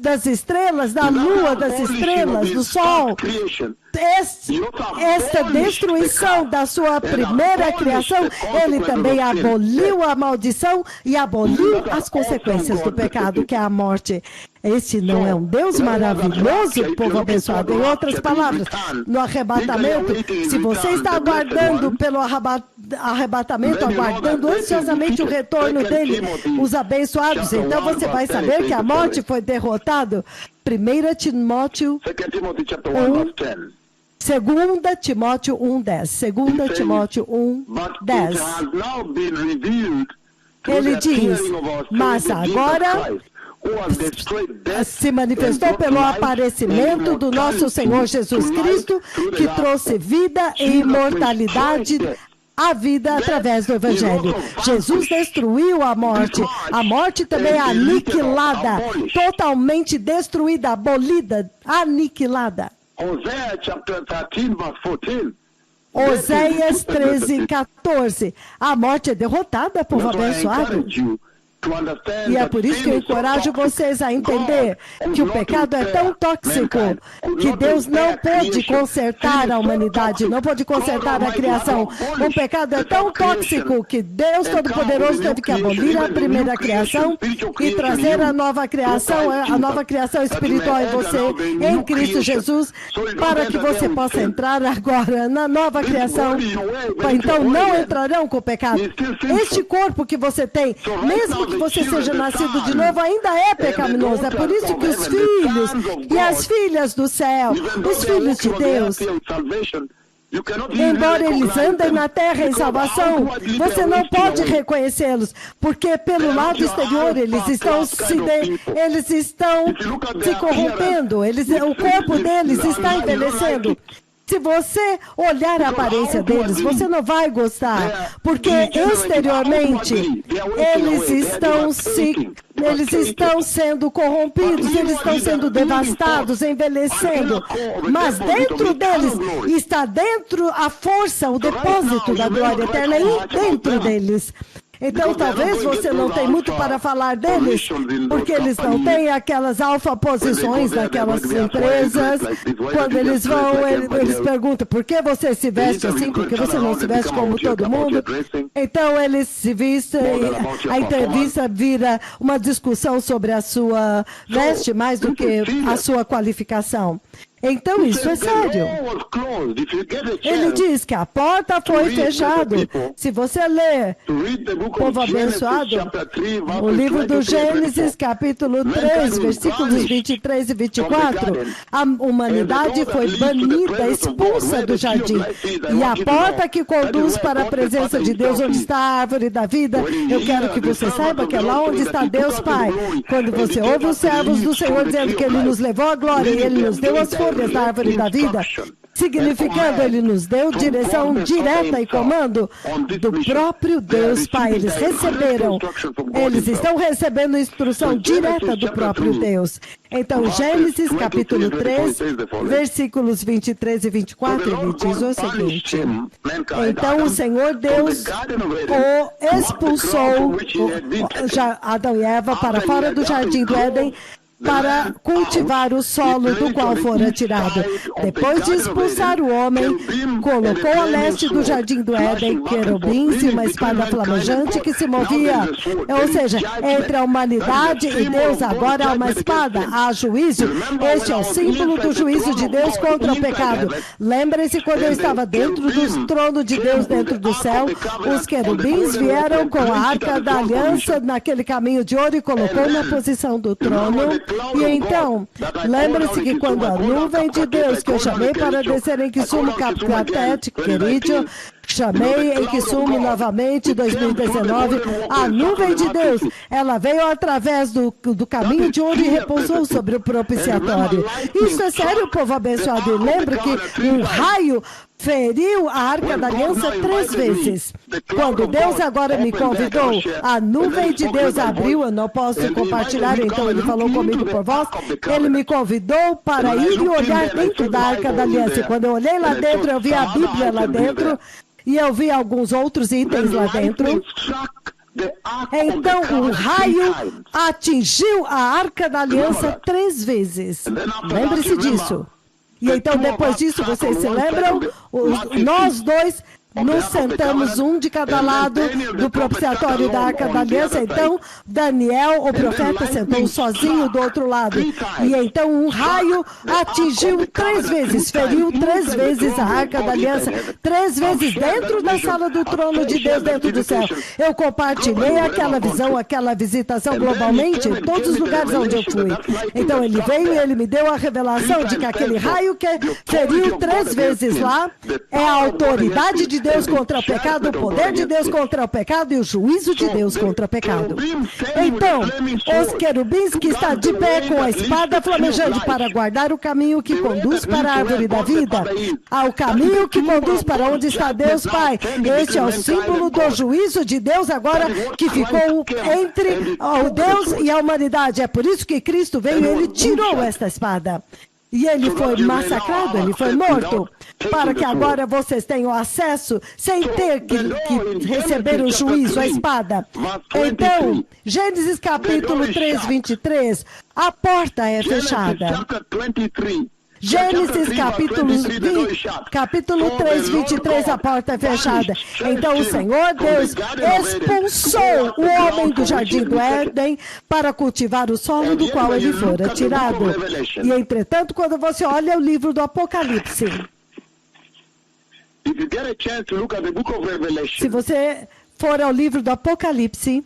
das estrelas, da lua, das estrelas, do sol. Esta destruição da sua primeira criação, ele também aboliu a maldição e aboliu as consequências do pecado, que é a morte. Este não é um Deus maravilhoso, povo abençoado? Em outras palavras, no arrebatamento, se você está aguardando pelo arrebatamento, aguardando ansiosamente o retorno dele, os abençoados, então você vai saber que a morte foi derrotada. 1 Timóteo 1, 2 Timóteo 1:10. 2 Timóteo 1:10. Ele diz, mas agora se manifestou pelo aparecimento do nosso Senhor Jesus Cristo, que trouxe vida e imortalidade à vida através do Evangelho. Jesus destruiu a morte também é aniquilada, totalmente destruída, abolida, aniquilada. Oséias 13, 14. A morte é derrotada, povo abençoado. E é por isso que eu encorajo vocês a entender que o pecado é tão tóxico que Deus não pôde consertar a humanidade, não pôde consertar a criação. O pecado é tão tóxico que Deus Todo-Poderoso teve que abolir a primeira criação e trazer a nova criação espiritual em você, em Cristo Jesus, para que você possa entrar agora na nova criação. Então não entrarão com o pecado. Este corpo que você tem, mesmo que que você seja nascido de novo, ainda é pecaminoso. É por isso que os filhos e as filhas do céu, os filhos de Deus, embora eles andem na terra em salvação, você não pode reconhecê-los, porque pelo lado exterior eles estão se corrompendo, o corpo deles está envelhecendo. Se você olhar a aparência deles, você não vai gostar, porque exteriormente eles estão sendo corrompidos, eles estão sendo devastados, envelhecendo, mas dentro deles está dentro a força, o depósito da glória eterna dentro deles. Então, talvez você não tenha muito para falar deles, porque eles não têm aquelas alfa-posições daquelas empresas. Quando eles vão, eles perguntam, por que você se veste assim? Por que você não se veste como todo mundo? Então, eles se vestem, a entrevista vira uma discussão sobre a sua veste mais do que a sua qualificação. Então, isso é sério. Ele diz que a porta foi fechada. Se você ler, povo abençoado, o livro do Gênesis, capítulo 3, versículos 23 e 24, a humanidade foi banida, expulsa do jardim. E a porta que conduz para a presença de Deus, onde está a árvore da vida, eu quero que você saiba que é lá onde está Deus Pai. Quando você ouve os servos do Senhor dizendo que Ele nos levou à glória e Ele nos deu as folhas da árvore da vida, significando Ele nos deu direção direta e comando do próprio Deus Pai. Eles estão recebendo instrução direta do próprio Deus. Então, Gênesis capítulo 3, versículos 23 e 24, ele diz o seguinte: então o Senhor Deus o expulsou, Adão e Eva, para fora do jardim do Éden, para cultivar o solo do qual fora tirado. Depois de expulsar o homem, colocou a leste do jardim do Éden querubins e uma espada flamejante que se movia. Ou seja, entre a humanidade e Deus agora há uma espada, há juízo. Este é o símbolo do juízo de Deus contra o pecado. Lembrem-se, quando eu estava dentro do trono de Deus, dentro do céu, os querubins vieram com a arca da aliança naquele caminho de ouro e colocou na posição do trono. E então, lembre-se que quando a nuvem de Deus, que eu chamei para descer em Kisumu, Capratete, querido, chamei em Kisumu novamente, 2019, a nuvem de Deus, ela veio através do caminho de ouro e repousou sobre o propiciatório. Isso é sério, povo abençoado. E lembra que um raio feriu a arca da aliança 3 vezes. Quando Deus agora me convidou, a nuvem de Deus abriu, eu não posso compartilhar, então ele falou comigo por voz, ele me convidou para ir e olhar dentro da arca da aliança. E quando eu olhei lá dentro, eu vi a Bíblia lá dentro, e eu vi alguns outros itens lá dentro. Então o raio atingiu a arca da aliança 3 vezes. Lembre-se disso. E então, depois disso, vocês se lembram? Nós dois nos sentamos um de cada lado do propiciatório da Arca da Aliança. Então, Daniel, o profeta, sentou sozinho do outro lado. E então um raio atingiu 3 vezes, feriu 3 vezes a Arca da Aliança, 3 vezes dentro da sala do trono de Deus, dentro do céu. Eu compartilhei aquela visão, aquela visitação globalmente em todos os lugares onde eu fui. Então ele veio e ele me deu a revelação de que aquele raio que feriu 3 vezes lá é a autoridade de Deus contra o pecado, o poder de Deus contra o pecado e o juízo de Deus contra o pecado. Então, os querubins que estão de pé com a espada flamejante para guardar o caminho que conduz para a árvore da vida, ao caminho que conduz para onde está Deus Pai. Este é o símbolo do juízo de Deus agora que ficou entre o Deus e a humanidade. É por isso que Cristo veio e ele tirou esta espada. E ele foi massacrado, ele foi morto, para que agora vocês tenham acesso sem ter que receber o juízo, a espada. Então, Gênesis capítulo 3, 23, a porta é fechada. Gênesis capítulo 3, 23, a porta é fechada. Então o Senhor Deus expulsou o homem do jardim do Éden para cultivar o solo do qual ele fora tirado. E entretanto, quando você olha o livro do Apocalipse, se você for ao livro do Apocalipse,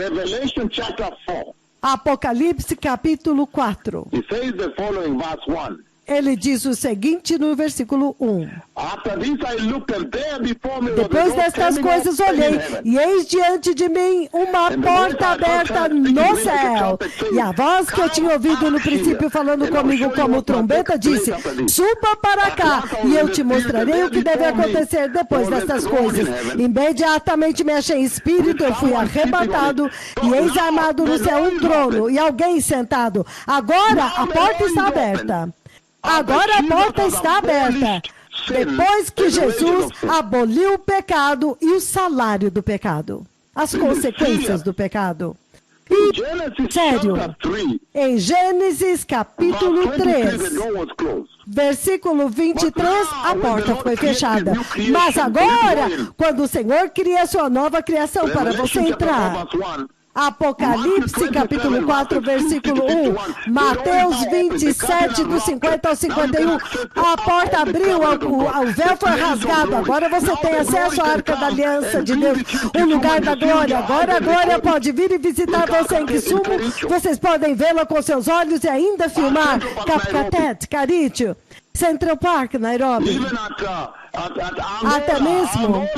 Revelation chapter 4. Apocalipse capítulo 4. It says the following, verse 1. Ele diz o seguinte no versículo 1. After this I looked, and there before me was a Depois door destas standing coisas open in olhei, heaven. e eis diante de mim uma porta aberta no céu. E a voz que eu tinha ouvido no princípio falando comigo como trombeta disse: suba para cá, e eu te mostrarei o que deve acontecer depois destas coisas. Imediatamente me achei em espírito, eu fui arrebatado, e eis armado no céu um trono, e alguém sentado. Agora a porta está aberta. Agora a porta está aberta. Depois que Jesus aboliu o pecado e o salário do pecado, as consequências do pecado. E, sério, em Gênesis capítulo 3, versículo 23, a porta foi fechada. Mas agora, quando o Senhor cria sua nova criação para você entrar, Apocalipse capítulo 4, versículo 1, Mateus 27, do 50 ao 51, a porta abriu, o véu foi rasgado, agora você tem acesso à Arca da Aliança de Deus, o lugar da glória, agora a glória pode vir e visitar você em Kisumu, vocês podem vê-la com seus olhos e ainda filmar Kapkatet, Caritio, Central Park, Nairobi. Até mesmo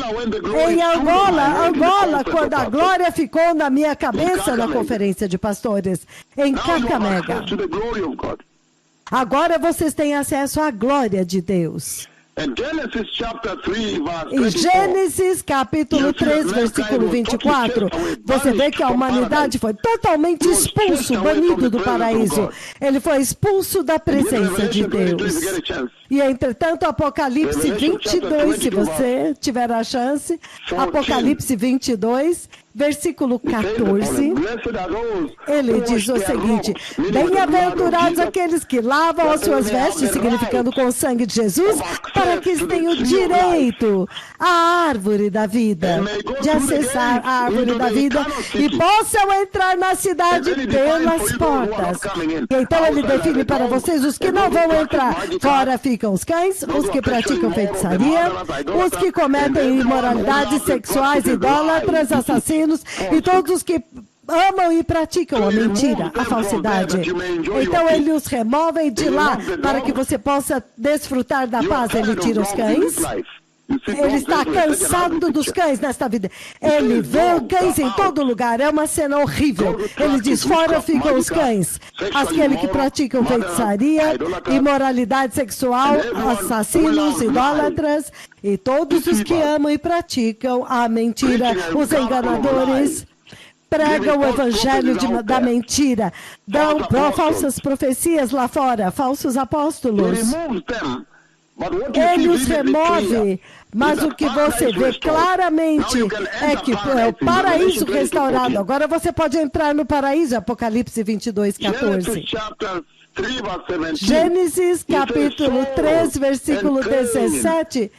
em Angola, quando a glória ficou na minha cabeça na conferência de pastores, em Kakamega. Agora vocês têm acesso à glória de Deus. Em Gênesis capítulo 3, versículo 24, você vê que a humanidade foi totalmente expulso, banido do paraíso. Ele foi expulso da presença de Deus. E, entretanto, Apocalipse 22, se você tiver a chance, Apocalipse 22, versículo 14, ele diz o seguinte: bem-aventurados aqueles que lavam as suas vestes, significando com o sangue de Jesus, para que eles tenham direito à árvore da vida, de acessar a árvore da vida e possam entrar na cidade pelas portas. E então ele define para vocês os que não vão entrar. Fora ficam os cães, os que praticam feitiçaria, os que cometem imoralidades sexuais, idólatras, assassinos, e todos os que amam e praticam a mentira, a falsidade. Então ele os remove de lá para que você possa desfrutar da paz. Ele tira os cães. Ele está cansado dos cães nesta vida. Ele vê cães em todo lugar. É uma cena horrível. Ele diz: fora ficam os cães. Aqueles que praticam feitiçaria, imoralidade sexual, assassinos, idólatras, e todos os que amam e praticam a mentira, os enganadores, pregam o evangelho da mentira, dão falsas profecias lá fora, falsos apóstolos. Ele os remove, mas o que você vê claramente é que é o paraíso restaurado. Agora você pode entrar no paraíso, Apocalipse 22, 14. Gênesis capítulo 3, versículo 17,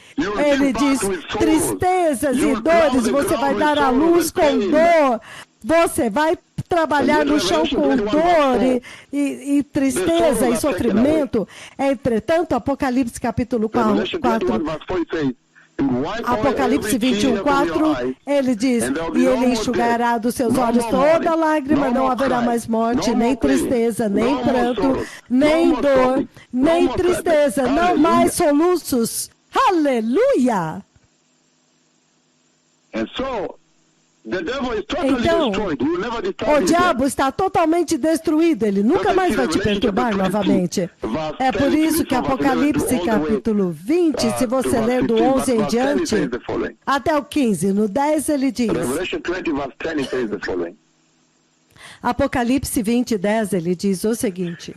ele diz: tristezas e dores, você vai dar à luz com dor, você vai trabalhar no chão com dor e tristeza e sofrimento. Entretanto, Apocalipse capítulo 4, Apocalipse 21, 4, ele diz: e ele enxugará dos seus olhos toda lágrima, não haverá mais morte, nem tristeza, nem pranto, nem dor, nem tristeza, não mais soluços. Aleluia! Então, o diabo está totalmente destruído, ele nunca mais vai te perturbar novamente. É por isso que Apocalipse capítulo 20, se você ler do 11 em diante, até o 15, no 10 ele diz... Apocalipse 20, 10, ele diz o seguinte...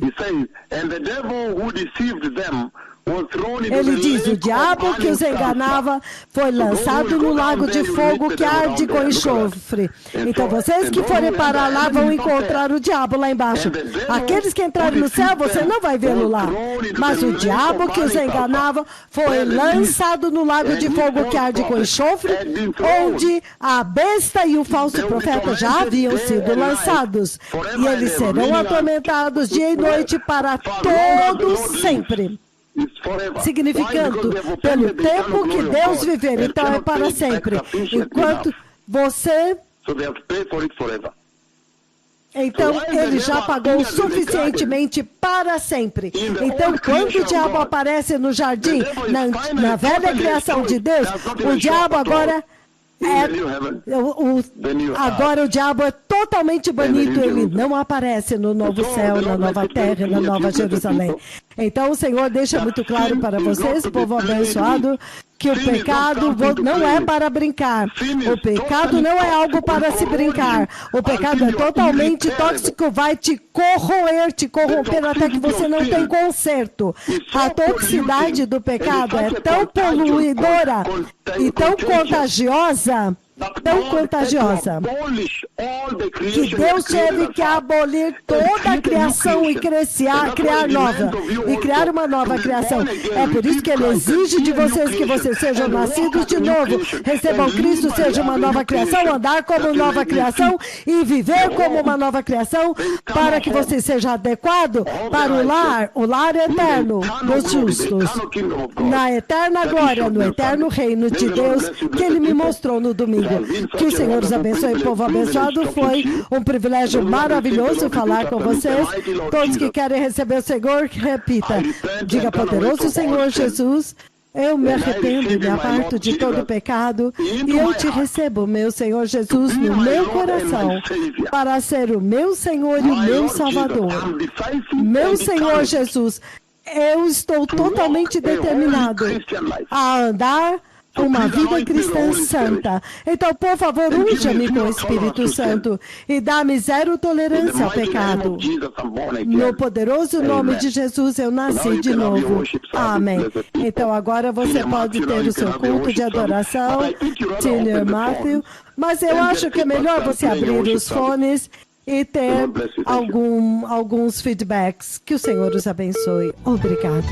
Ele diz: o diabo que os enganava foi lançado no lago de fogo que arde com enxofre. Então vocês que forem parar lá vão encontrar o diabo lá embaixo. Aqueles que entrarem no céu, você não vai vê-lo lá. Mas o diabo que os enganava foi lançado no lago de fogo que arde com enxofre, onde a besta e o falso profeta já haviam sido lançados. E eles serão atormentados dia e noite para todo sempre. Significando, pelo tempo que Deus viver, então é para sempre. Enquanto você So they have to pay for it forever. Então, ele já pagou suficientemente para sempre. Então, quando o diabo aparece no jardim, na velha criação de Deus, o diabo agora agora o diabo é totalmente banido, ele não aparece no novo céu, na nova terra, na nova Jerusalém. Então o Senhor deixa muito claro para vocês, povo abençoado, que o pecado não é para brincar. O pecado não é algo para se brincar. O pecado é totalmente tóxico, vai te corroer, te corromper até que você não tem conserto. A toxicidade do pecado é tão poluidora e tão contagiosa, que Deus teve que abolir toda a criação e criar nova, e criar uma nova criação. É por isso que Ele exige de vocês que vocês sejam nascidos de novo, recebam Cristo, seja uma nova criação, andar como nova criação e viver como uma nova criação, para que você seja adequado para o lar eterno dos justos, na eterna glória, no eterno reino de Deus, que Ele me mostrou no domingo. Que o Senhor os abençoe, povo abençoado. Foi um privilégio maravilhoso falar com vocês. Todos que querem receber o Senhor, repita. Diga: poderoso Senhor Jesus, eu me arrependo e me aparto de todo pecado e eu te recebo, meu Senhor Jesus, no meu coração, para ser o meu Senhor e o meu Salvador. Meu Senhor Jesus, eu estou totalmente determinado a andar uma vida cristã santa. Então, por favor, unja-me com o Espírito Santo e dá-me zero tolerância ao pecado. No poderoso nome de Jesus, eu nasci de novo. Amém. Então, agora você pode ter o seu culto de adoração, Sr. Matthew, mas eu acho que é melhor você abrir os fones e ter alguns feedbacks. Que o Senhor os abençoe. Obrigado.